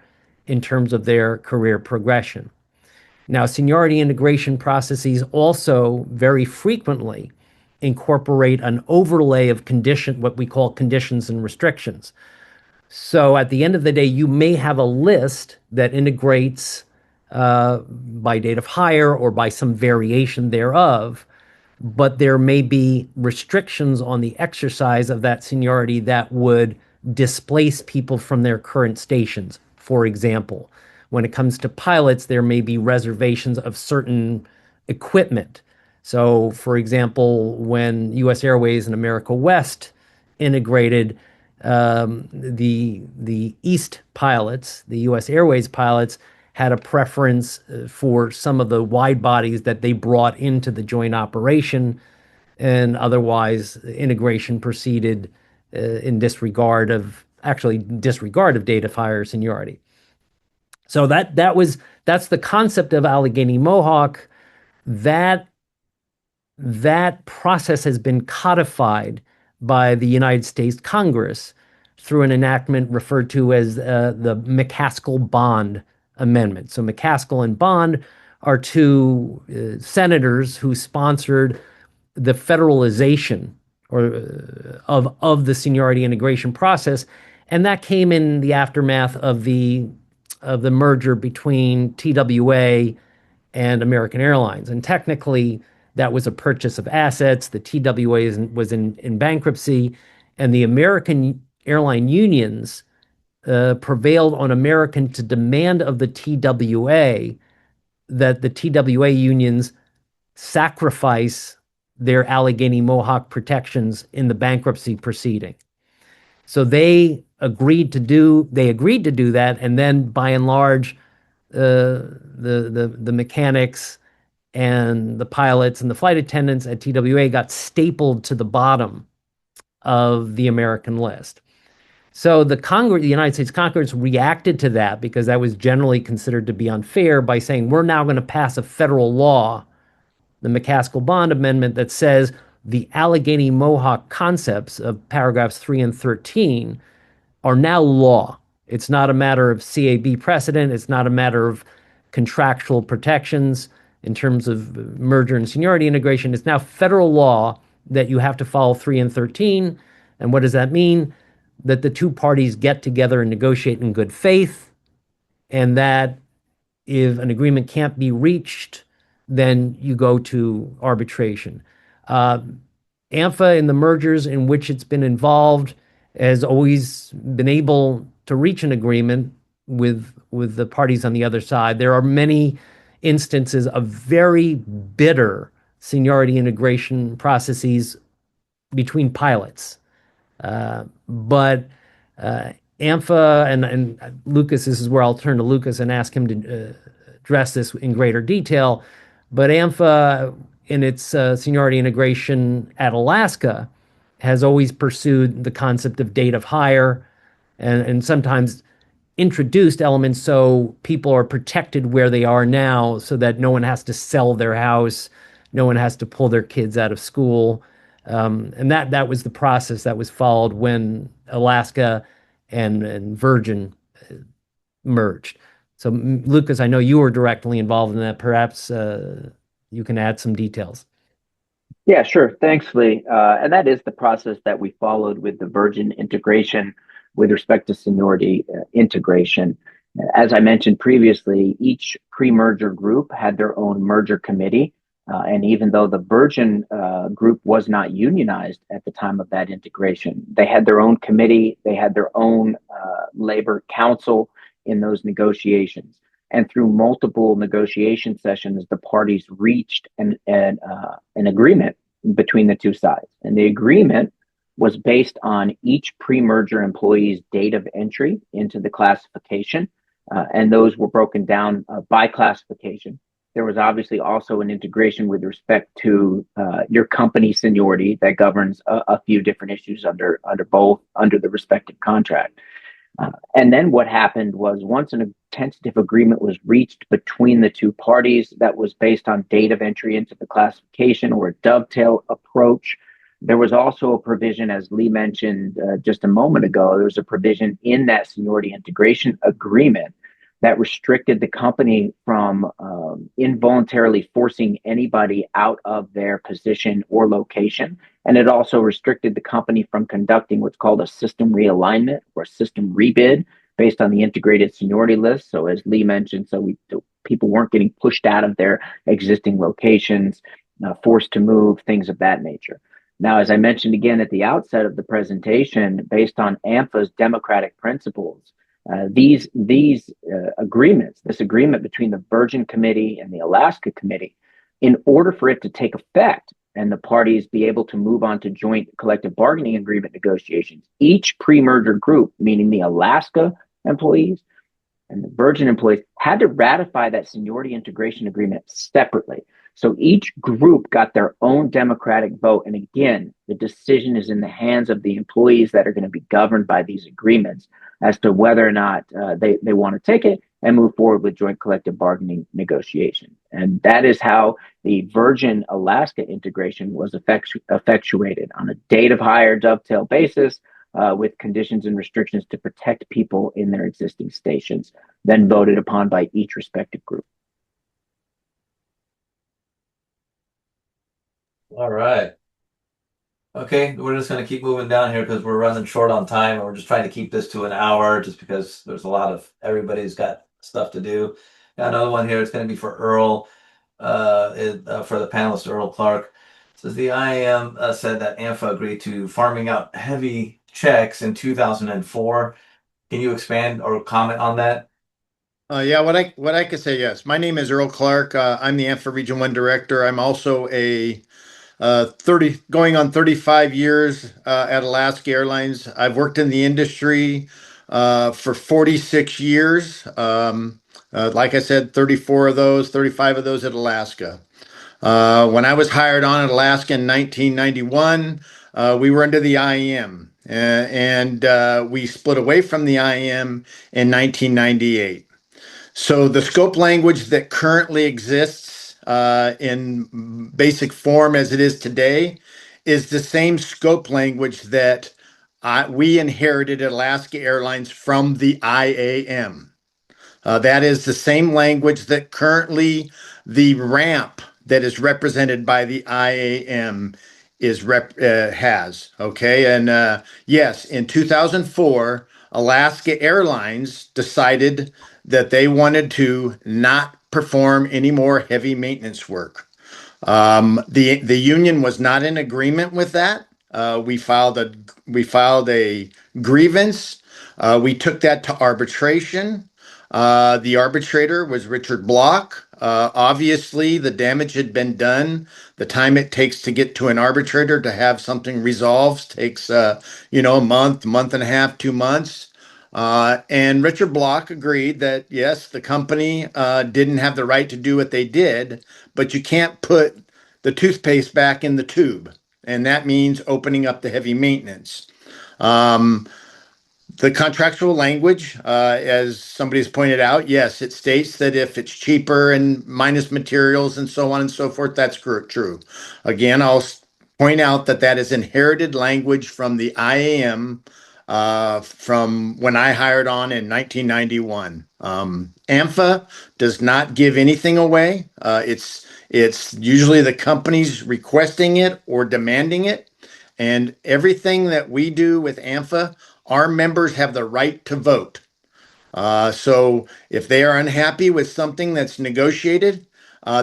in terms of their career progression. Now, seniority integration processes also very frequently incorporate an overlay of what we call conditions and restrictions. So at the end of the day, you may have a list that integrates by date of hire or by some variation thereof, but there may be restrictions on the exercise of that seniority that would displace people from their current stations. For example, when it comes to pilots, there may be reservations of certain equipment. So, for example, when US Airways and America West integrated, the East pilots, the US Airways pilots, had a preference for some of the wide bodies that they brought into the joint operation, and otherwise integration proceeded in disregard of date of hire seniority. So that's the concept of Allegheny Mohawk. That that process has been codified by the United States Congress through an enactment referred to as the McCaskill-Bond Amendment. So McCaskill and Bond are two senators who sponsored the federalization of the seniority integration process, and that came in the aftermath of the merger between TWA and American Airlines. And technically, that was a purchase of assets. The TWA was in bankruptcy, and the American airline unions prevailed on American to demand of the TWA that the TWA unions sacrifice their Allegheny Mohawk protections in the bankruptcy proceeding. So they agreed to do that, and then by and large, the mechanics and the pilots and the flight attendants at TWA got stapled to the bottom of the American list. So the United States Congress reacted to that because that was generally considered to be unfair by saying, we're now going to pass a federal law, the McCaskill-Bond Amendment, that says the Allegheny Mohawk concepts of paragraphs 3 and 13 are now law. It's not a matter of CAB precedent. It's not a matter of contractual protections in terms of merger and seniority integration. It's now federal law that you have to follow 3 and 13. And what does that mean? That the two parties get together and negotiate in good faith, and that if an agreement can't be reached, then you go to arbitration. AMFA, in the mergers in which it's been involved, has always been able to reach an agreement with the parties on the other side. There are many instances of very bitter seniority integration processes between pilots. But AMFA and Lucas, this is where I'll turn to Lucas and ask him to address this in greater detail. But AMFA, in its seniority integration at Alaska, has always pursued the concept of date of hire, and sometimes introduced elements so people are protected where they are now, so that no one has to sell their house, no one has to pull their kids out of school. And that was the process that was followed when Alaska and Virgin merged. So, Lucas, I know you were directly involved in that. Perhaps you can add some details. Yeah, sure. Thanks, Lee. And that is the process that we followed with the Virgin integration with respect to seniority integration. As I mentioned previously, each pre-merger group had their own merger committee. And even though the Virgin group was not unionized at the time of that integration, they had their own committee, they had their own labor council in those negotiations. And through multiple negotiation sessions, the parties reached an agreement between the two sides. And the agreement was based on each pre-merger employee's date of entry into the classification. And those were broken down by classification. There was obviously also an integration with respect to your company seniority that governs a few different issues under the respective contract. And then what happened was, once a tentative agreement was reached between the two parties that was based on date of entry into the classification or a dovetail approach, there was also a provision, as Lee mentioned just a moment ago, there was a provision in that seniority integration agreement that restricted the company from involuntarily forcing anybody out of their position or location. And it also restricted the company from conducting what's called a system realignment or a system rebid based on the integrated seniority list. So as Lee mentioned, people weren't getting pushed out of their existing locations, forced to move, things of that nature. Now, as I mentioned again at the outset of the presentation, based on AMFA's democratic principles, these agreements, this agreement between the Virgin Committee and the Alaska Committee, in order for it to take effect and the parties be able to move on to joint collective bargaining agreement negotiations, each pre-merger group, meaning the Alaska employees and the Virgin employees, had to ratify that seniority integration agreement separately. So each group got their own democratic vote. And again, the decision is in the hands of the employees that are going to be governed by these agreements as to whether or not they want to take it and move forward with joint collective bargaining negotiation. And that is how the Virgin Alaska integration was effectuated on a date of hire dovetail basis with conditions and restrictions to protect people in their existing stations, then voted upon by each respective group. All right. Okay, we're just going to keep moving down here because we're running short on time, and we're just trying to keep this to an hour just because there's a lot of everybody's got stuff to do. Got another one here. It's going to be for Earl, for the panelist Earl Clark. It says the IAM said that AMFA agreed to farming out heavy checks in 2004. Can you expand or comment on that? Yeah, what I could say, yes. My name is Earl Clark. I'm the AMFA Region 1 Director. I'm also a 30 going on 35 years at Alaska Airlines. I've worked in the industry for 46 years. Like I said, 34 of those, 35 of those at Alaska. When I was hired on at Alaska in 1991, we were under the IEM, and we split away from the IEM in 1998. So the scope language that currently exists in basic form as it is today is the same scope language that we inherited at Alaska Airlines from the IAM. That is the same language that currently the ramp that is represented by the IAM has. Okay, and yes, in 2004, Alaska Airlines decided that they wanted to not perform any more heavy maintenance work. The union was not in agreement with that. We filed a grievance. We took that to arbitration. The arbitrator was Richard Block. Obviously, the damage had been done. The time it takes to get to an arbitrator to have something resolved takes, a month, month and a half, 2 months. And Richard Block agreed that, yes, the company didn't have the right to do what they did, but you can't put the toothpaste back in the tube. And that means opening up the heavy maintenance. The contractual language, as somebody's pointed out, yes, it states that if it's cheaper and minus materials and so on and so forth, that's true. Again, I'll point out that that is inherited language from the IAM from when I hired on in 1991. AMFA does not give anything away. It's usually the companies requesting it or demanding it. And everything that we do with AMFA, our members have the right to vote. So if they are unhappy with something that's negotiated,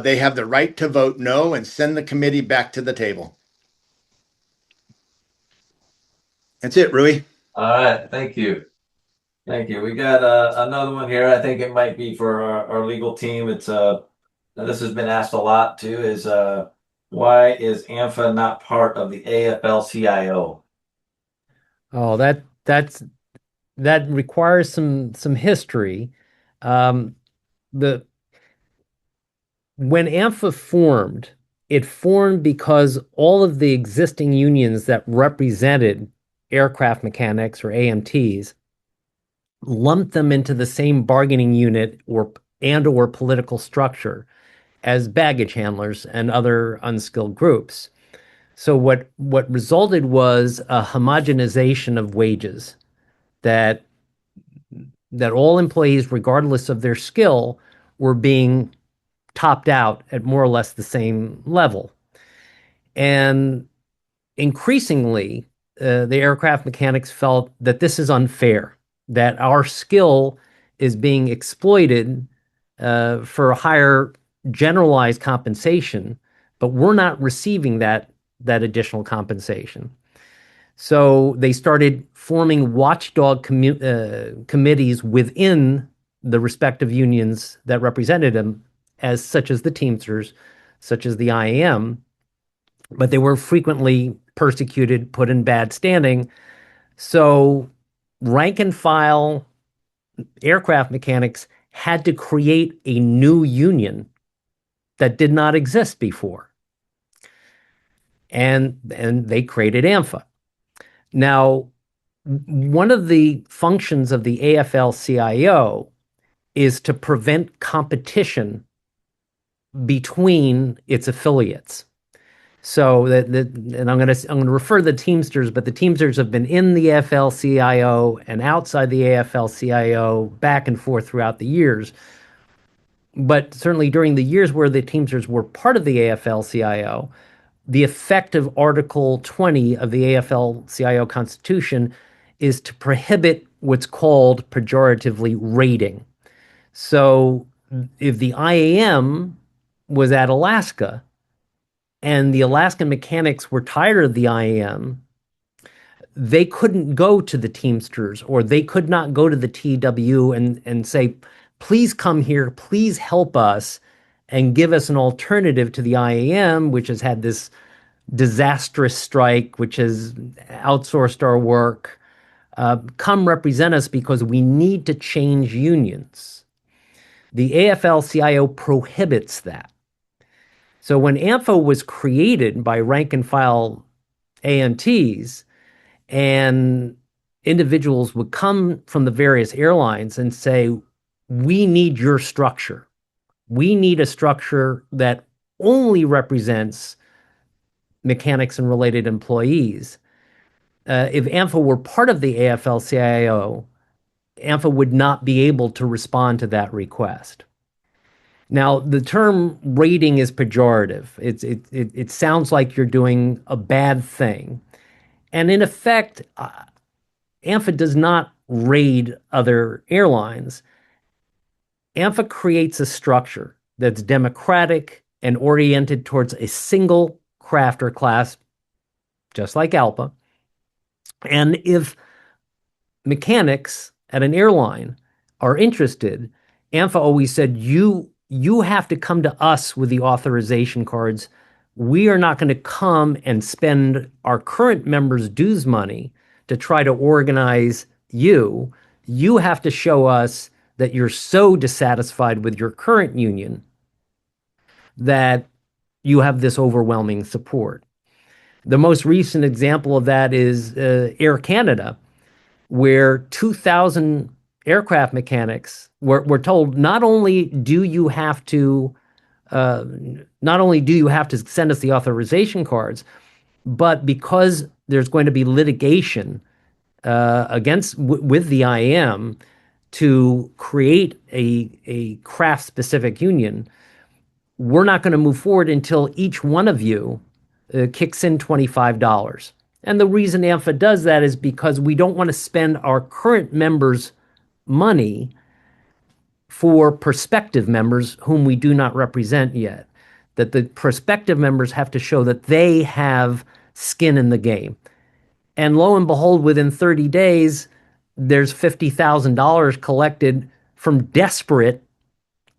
they have the right to vote no and send the committee back to the table. That's it, Rui. All right, thank you. Thank you. We got another one here. I think it might be for our legal team. It's this has been asked a lot too, is why is AMFA not part of the AFL-CIO? Oh, that requires some history. The When AMFA formed, it formed because all of the existing unions that represented aircraft mechanics or AMTs lumped them into the same bargaining unit or political structure as baggage handlers and other unskilled groups. So what resulted was a homogenization of wages that that all employees, regardless of their skill, were being topped out at more or less the same level. And increasingly, the aircraft mechanics felt that this is unfair, that our skill is being exploited for a higher generalized compensation, but we're not receiving that additional compensation. So they started forming watchdog committees within the respective unions that represented them, as such as the Teamsters, such as the IAM, but they were frequently persecuted, put in bad standing. So rank and file aircraft mechanics had to create a new union that did not exist before. And they created AMFA. Now, one of the functions of the AFL-CIO is to prevent competition between its affiliates. So and I'm going to refer to the Teamsters, but the Teamsters have been in the AFL-CIO and outside the AFL-CIO back and forth throughout the years. But certainly during the years where the Teamsters were part of the AFL-CIO, the effect of Article 20 of the AFL-CIO Constitution is to prohibit what's called pejoratively raiding. So if the IAM was at Alaska and the Alaskan mechanics were tired of the IAM, they couldn't go to the Teamsters, or they could not go to the TW and say, please come here, please help us and give us an alternative to the IAM, which has had this disastrous strike, which has outsourced our work. Come represent us because we need to change unions. The AFL-CIO prohibits that. So when AMFA was created by rank and file AMTs, and individuals would come from the various airlines and say, we need your structure. We need a structure that only represents mechanics and related employees. If AMFA were part of the AFL-CIO, AMFA would not be able to respond to that request. Now, the term raiding is pejorative. It sounds like you're doing a bad thing. And in effect, AMFA does not raid other airlines. AMFA creates a structure that's democratic and oriented towards a single craft or class, just like ALPA. And if mechanics at an airline are interested, AMFA always said, you have to come to us with the authorization cards. We are not going to come and spend our current members' dues money to try to organize you. You have to show us that you're so dissatisfied with your current union that you have this overwhelming support. The most recent example of that is Air Canada, where 2,000 aircraft mechanics were told, not only do you have to send us the authorization cards, but because there's going to be litigation with the IAM to create a craft-specific union, we're not going to move forward until each one of you kicks in $25. And the reason AMFA does that is because we don't want to spend our current members' money for prospective members whom we do not represent yet. That the prospective members have to show that they have skin in the game. And lo and behold, within 30 days, there's $50,000 collected from desperate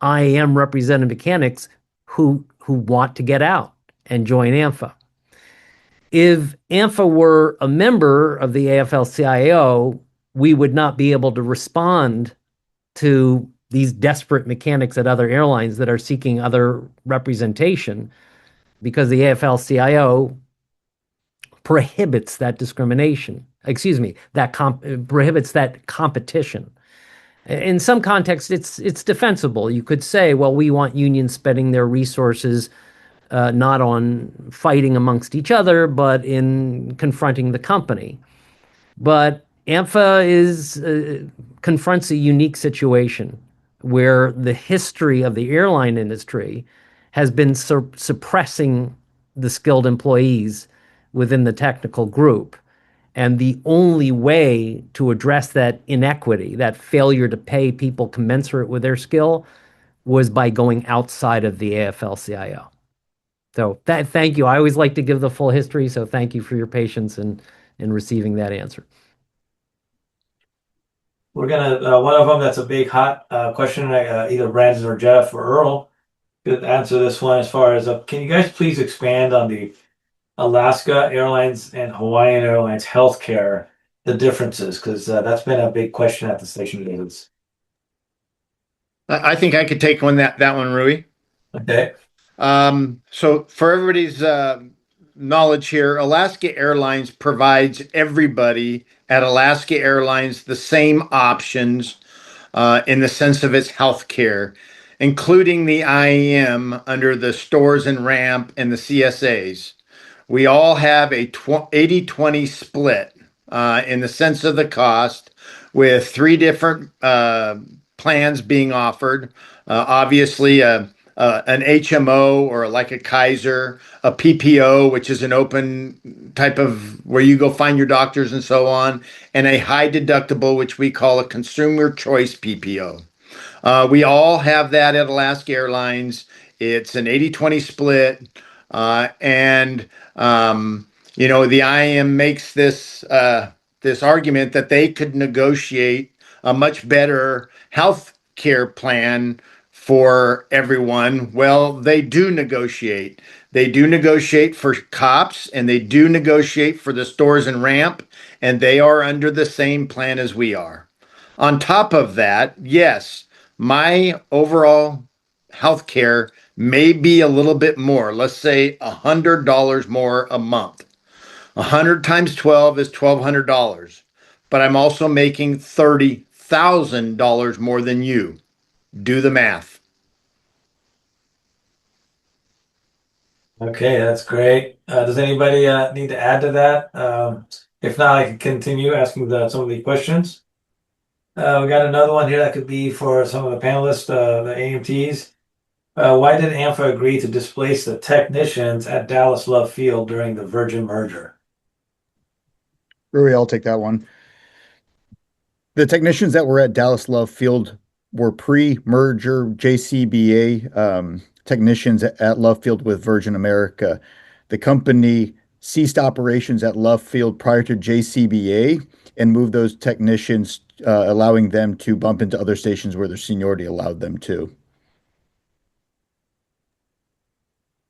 IAM represented mechanics who want to get out and join AMFA. If AMFA were a member of the AFL-CIO, we would not be able to respond to these desperate mechanics at other airlines that are seeking other representation, because the AFL-CIO prohibits that discrimination. Prohibits that competition. In some contexts, it's defensible. You could say, well, we want unions spending their resources not on fighting amongst each other, but in confronting the company. But AMFA confronts a unique situation where the history of the airline industry has been suppressing the skilled employees within the technical group. And the only way to address that inequity, that failure to pay people commensurate with their skill, was by going outside of the AFL-CIO. So thank you. I always like to give the full history, so thank you for your patience in receiving that answer. We're gonna one of them that's a big hot question. Either Brandon or Jeff or Earl could answer this one. As far as can you guys please expand on the Alaska Airlines and Hawaiian Airlines healthcare, the differences? Because that's been a big question at the station visits. I think I could take that one, Rui. Okay. So for everybody's knowledge here, Alaska Airlines provides everybody at Alaska Airlines the same options in the sense of its health care, including the IAM under the stores and ramp and the CSAs. We all have a 80-20 split in the sense of the cost, with three different plans being offered. Obviously, an HMO or like a Kaiser, a PPO, which is an open type of where you go find your doctors and so on, and a high deductible, which we call a consumer choice PPO. We all have that at Alaska Airlines. It's an 80-20 split. And the IAM makes this argument that they could negotiate a much better health care plan for everyone. Well, they do negotiate. They do negotiate for cops, and they do negotiate for the stores and ramp, and they are under the same plan as we are. On top of that, yes, my overall health care may be a little bit more. Let's say $100 more a month. 100 times 12 is $1,200. But I'm also making $30,000 more than you. Do the math. Okay, that's great. Does anybody need to add to that? If not, I can continue asking some of the questions. We got another one here that could be for some of the panelists, the AMTs. Why did AMFA agree to displace the technicians at Dallas Love Field during the Virgin merger? Rui, I'll take that one. The technicians that were at Dallas Love Field were pre-merger JCBA technicians at Love Field with Virgin America. The company ceased operations at Love Field prior to JCBA and moved those technicians, allowing them to bump into other stations where their seniority allowed them to.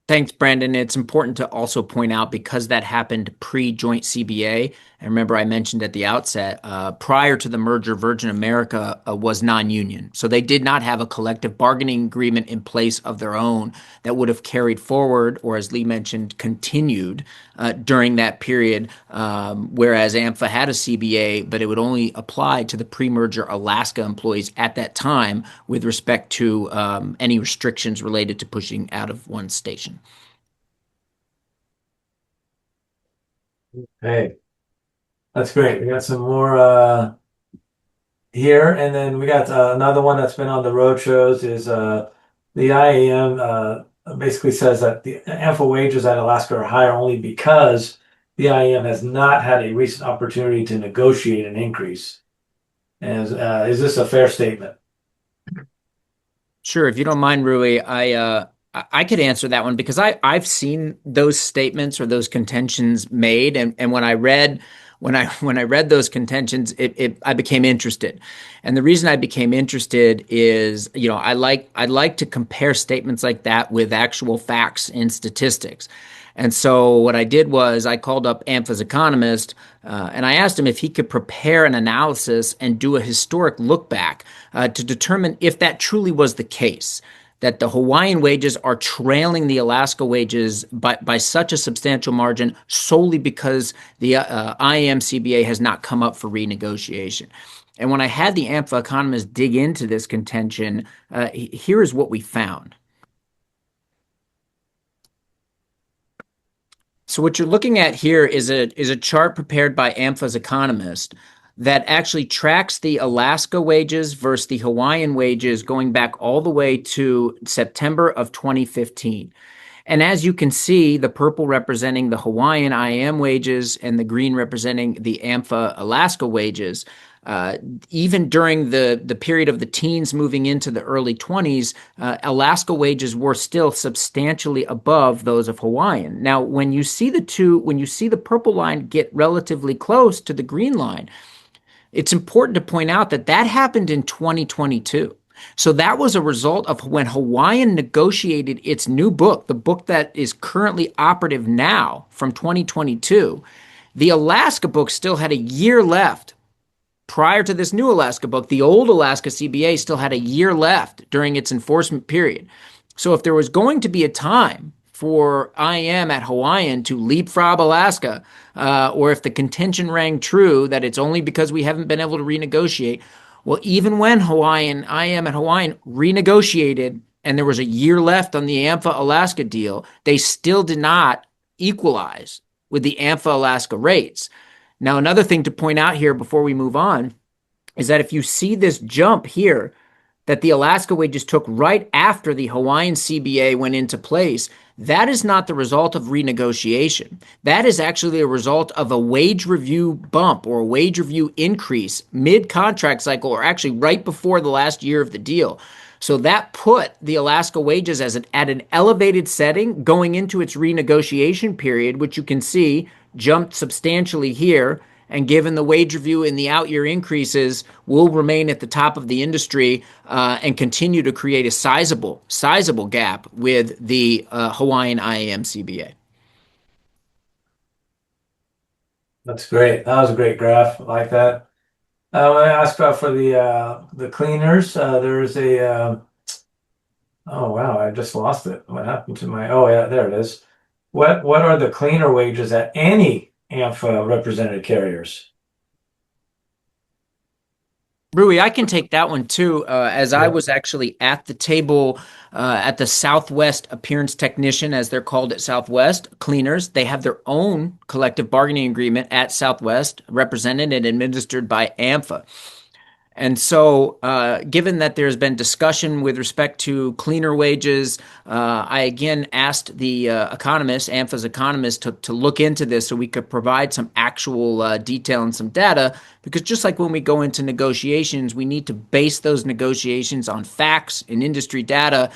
Thanks, Brandon. It's important to also point out, because that happened pre-joint CBA, and remember I mentioned at the outset, prior to the merger, Virgin America was non-union. So they did not have a collective bargaining agreement in place of their own that would have carried forward, or as Lee mentioned, continued during that period, whereas AMFA had a CBA, but it would only apply to the pre-merger Alaska employees at that time with respect to any restrictions related to pushing out of one station. Hey, that's great. We got some more here, and then we got another one that's been on the road shows is the IAM basically says that the AMFA wages at Alaska are higher only because the IAM has not had a recent opportunity to negotiate an increase. And is this a fair statement? Sure, if you don't mind, Rui, I could answer that one, because I've seen those statements or those contentions made, and when I read those contentions, I became interested. And the reason I became interested is, I like to compare statements like that with actual facts and statistics. And so what I did was I called up AMFA's economist, and I asked him if he could prepare an analysis and do a historic look back to determine if that truly was the case, that the Hawaiian wages are trailing the Alaska wages by such a substantial margin solely because the IAM CBA has not come up for renegotiation. And when I had the AMFA economist dig into this contention, here is what we found. So what you're looking at here is a chart prepared by AMFA's economist that actually tracks the Alaska wages versus the Hawaiian wages going back all the way to September of 2015. And as you can see, the purple representing the Hawaiian IAM wages and the green representing the AMFA Alaska wages, even during the period of the teens moving into the early 20s, Alaska wages were still substantially above those of Hawaiian. Now, when you see the purple line get relatively close to the green line, it's important to point out that that happened in 2022. So that was a result of when Hawaiian negotiated its new book, the book that is currently operative now from 2022. The Alaska book still had a year left. Prior to this new Alaska book, the old Alaska CBA still had a year left during its enforcement period. So if there was going to be a time for IAM at Hawaiian to leapfrog Alaska, or if the contention rang true that it's only because we haven't been able to renegotiate, well, even when IAM at Hawaiian renegotiated and there was a year left on the AMFA Alaska deal, they still did not equalize with the AMFA Alaska rates. Now, another thing to point out here before we move on is that if you see this jump here that the Alaska wages took right after the Hawaiian CBA went into place, that is not the result of renegotiation. That is actually a result of a wage review bump or a wage review increase mid-contract cycle, or actually right before the last year of the deal. So that put the Alaska wages at an elevated setting going into its renegotiation period, which you can see jumped substantially here. And given the wage review and the out-year increases, will remain at the top of the industry and continue to create a sizable gap with the Hawaiian IAM CBA. That's great. That was a great graph. I like that. I want to ask for the cleaners. There's a oh wow, I just lost it. What happened to my? Oh yeah, there it is. What are the cleaner wages at any AMFA represented carriers? Rui, I can take that one too, as I was actually at the table at the Southwest Appearance Technician, as they're called at Southwest, cleaners. They have their own collective bargaining agreement at Southwest, represented and administered by AMFA. And so, given that there's been discussion with respect to cleaner wages, I again asked the economist, AMFA's economist, to look into this so we could provide some actual detail and some data. Because just like when we go into negotiations, we need to base those negotiations on facts and industry data,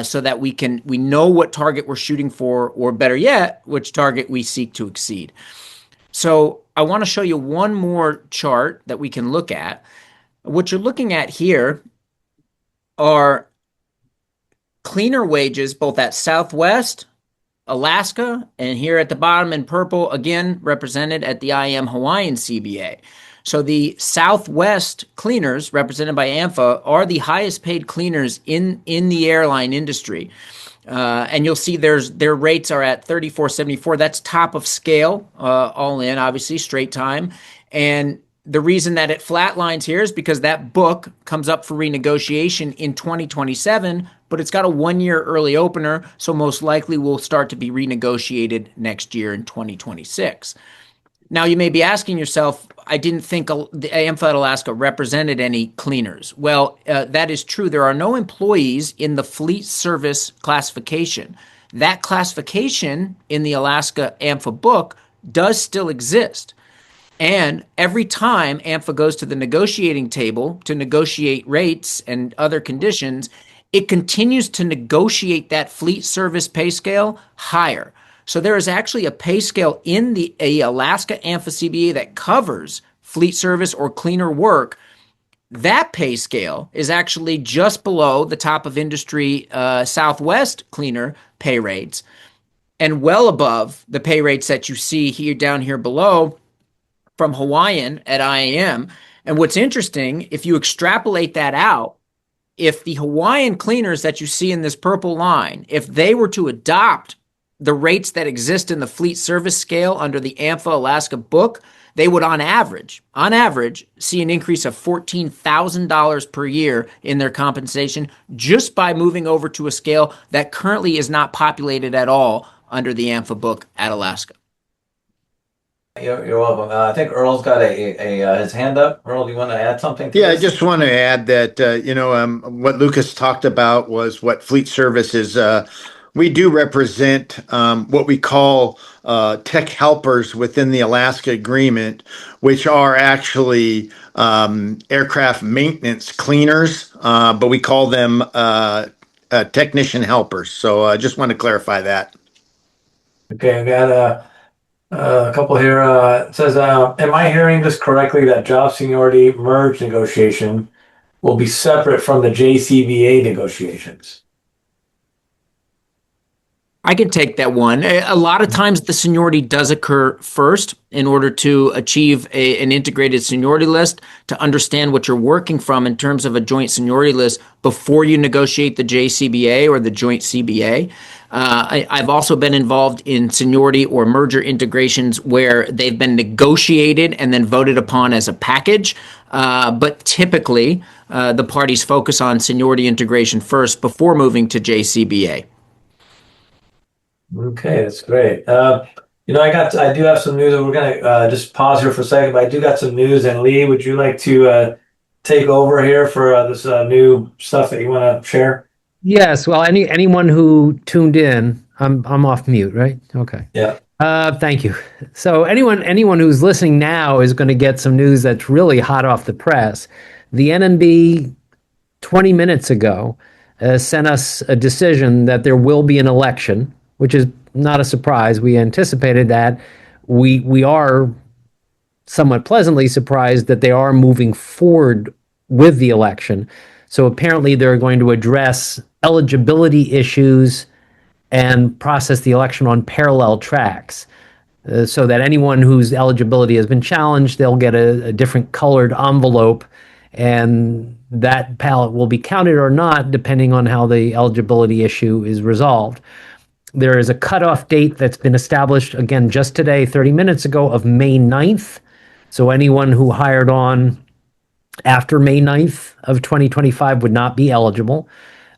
so that we know what target we're shooting for, or better yet, which target we seek to exceed. So I want to show you one more chart that we can look at. What you're looking at here are cleaner wages, both at Southwest, Alaska, and here at the bottom in purple, again, represented at the IAM Hawaiian CBA. So the Southwest cleaners, represented by AMFA, are the highest paid cleaners in the airline industry. And you'll see their rates are at $34.74. That's top of scale, all in, obviously, straight time. And the reason that it flatlines here is because that book comes up for renegotiation in 2027, but it's got a 1-year early opener, so most likely will start to be renegotiated next year in 2026. Now, you may be asking yourself, I didn't think the AMFA at Alaska represented any cleaners. Well, that is true. There are no employees in the fleet service classification. That classification in the Alaska AMFA book does still exist. And every time AMFA goes to the negotiating table to negotiate rates and other conditions, it continues to negotiate that fleet service pay scale higher. So there is actually a pay scale in the Alaska AMFA CBA that covers fleet service or cleaner work. That pay scale is actually just below the top of industry Southwest cleaner pay rates, and well above the pay rates that you see here down here below from Hawaiian at IAM. And what's interesting, if you extrapolate that out, if the Hawaiian cleaners that you see in this purple line, if they were to adopt the rates that exist in the fleet service scale under the AMFA Alaska book, they would on average, see an increase of $14,000 per year in their compensation just by moving over to a scale that currently is not populated at all under the AMFA book at Alaska. You're welcome. I think Earl's got his hand up. Earl, do you want to add something to Yeah, I this? just want to add that, what Lucas talked about was what Fleet Services, we do represent what we call tech helpers within the Alaska Agreement, which are actually aircraft maintenance cleaners, but we call them technician helpers. So I just want to clarify that. Okay, I got a couple here. It says, am I hearing this correctly that job seniority merge negotiation will be separate from the JCBA negotiations? I can take that one. A lot of times the seniority does occur first in order to achieve an integrated seniority list, to understand what you're working from in terms of a joint seniority list before you negotiate the JCBA or the joint CBA. I've also been involved in seniority or merger integrations where they've been negotiated and then voted upon as a package. But typically, the parties focus on seniority integration first before moving to JCBA. Okay, that's great. I do have some news, and we're gonna just pause here for a second. But I do got some news, and Lee, would you like to take over here for this new stuff that you want to share? Yes, well, anyone who tuned in, I'm off mute, right? Okay. Yeah. Thank you. So anyone who's listening now is going to get some news that's really hot off the press. The NMB 20 minutes ago sent us a decision that there will be an election, which is not a surprise. We anticipated that. We are somewhat pleasantly surprised that they are moving forward with the election. So apparently they're going to address eligibility issues and process the election on parallel tracks. So that anyone whose eligibility has been challenged, they'll get a different colored envelope, and that ballot will be counted or not, depending on how the eligibility issue is resolved. There is a cutoff date that's been established, again, just today, 30 minutes ago, of May 9th. So anyone who hired on after May 9th of 2025 would not be eligible.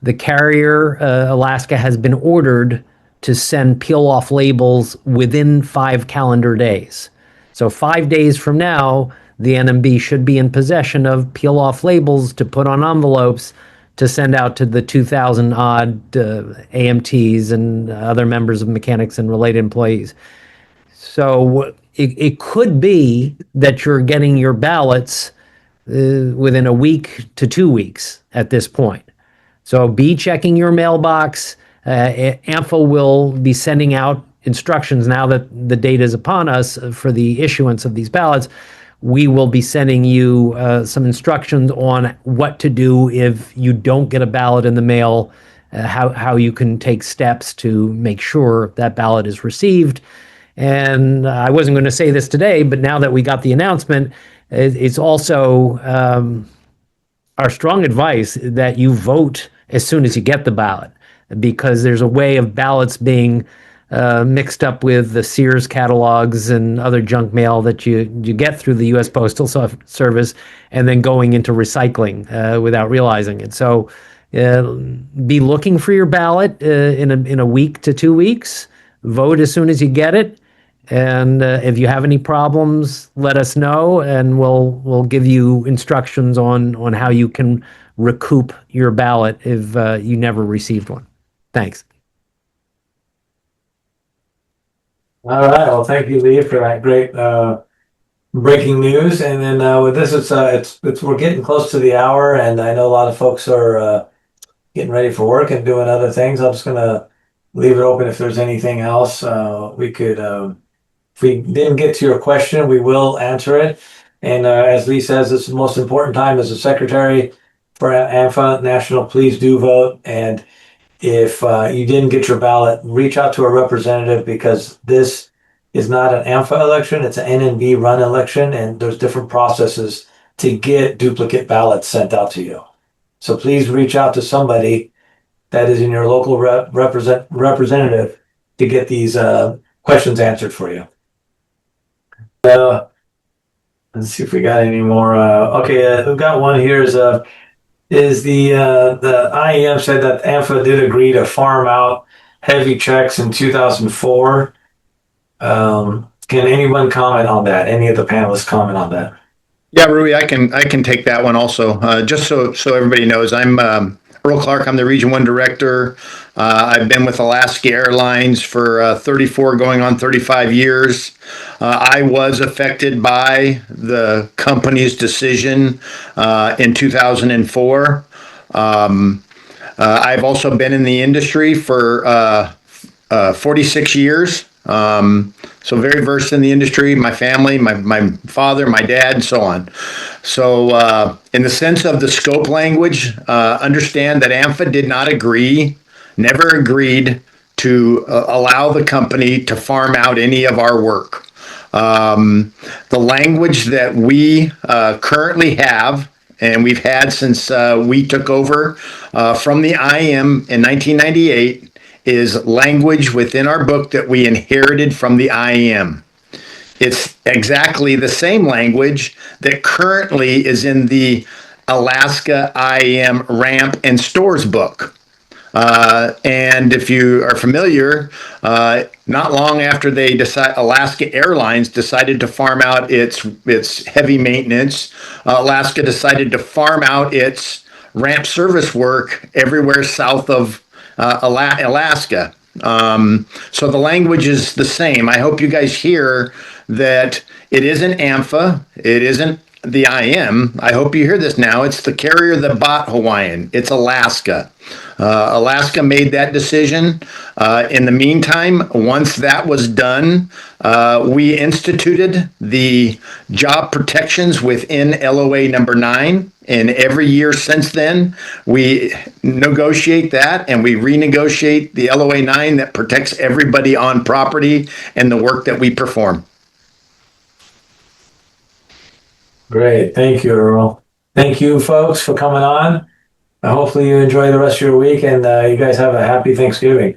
The carrier, Alaska, has been ordered to send peel-off labels within 5 calendar days. So 5 days from now, the NMB should be in possession of peel-off labels to put on envelopes to send out to the 2,000 odd AMTs and other members of mechanics and related employees. So it could be that you're getting your ballots within a week to 2 weeks at this point. So be checking your mailbox. AMFA will be sending out instructions now that the date is upon us for the issuance of these ballots. We will be sending you some instructions on what to do if you don't get a ballot in the mail, how you can take steps to make sure that ballot is received. And I wasn't going to say this today, but now that we got the announcement, it's also our strong advice that you vote as soon as you get the ballot, because there's a way of ballots being mixed up with the Sears catalogs and other junk mail that you get through the U.S. Postal Service, and then going into recycling without realizing it. So be looking for your ballot in a week to 2 weeks. Vote as soon as you get it. And if you have any problems, let us know, and we'll give you instructions on how you can recoup your ballot if you never received one. Thanks. All right. Well, thank you, Lee, for that great breaking news. And then with this, it's we're getting close to the hour, and I know a lot of folks are getting ready for work and doing other things. I'm just gonna leave it open if there's anything else we could. If we didn't get to your question, we will answer it. And as Lee says, this is the most important time as a secretary for AMFA National. Please do vote. And if you didn't get your ballot, reach out to a representative, because this is not an AMFA election. It's an NNB run election, and there's different processes to get duplicate ballots sent out to you. So please reach out to somebody that is in your local representative to get these questions answered for you. Let's see if we got any more. Okay, we've got one here. Is the IEM said that AMFA did agree to farm out heavy checks in 2004. Can anyone comment on that? Any of the panelists comment on that? Yeah, Rui, I can take that one also. Just so everybody knows, I'm Earl Clark. I'm the Region 1 Director. I've been with Alaska Airlines for 34 going on 35 years. I was affected by the company's decision in 2004. I've also been in the industry for 46 years. So very versed in the industry, my family, my father, my dad, and so on. So in the sense of the scope language, understand that AMFA did not agree, never agreed to allow the company to farm out any of our work. The language that we currently have, and we've had since we took over from the IM in 1998, is language within our book that we inherited from the IM. It's exactly the same language that currently is in the Alaska IM ramp and stores book. And if you are familiar, not long after Alaska Airlines decided to farm out its heavy maintenance, Alaska decided to farm out its ramp service work everywhere south of Alaska. So the language is the same. I hope you guys hear that it isn't AMFA, it isn't the IM. I hope you hear this now. It's the carrier that bought Hawaiian. It's Alaska. Alaska made that decision. In the meantime, once that was done, we instituted the job protections within LOA number 9. And every year since then, we negotiate that and we renegotiate the LOA 9 that protects everybody on property and the work that we perform. Great. Thank you, Earl. Thank you, folks, for coming on. Hopefully you enjoy the rest of your week and you guys have a happy Thanksgiving.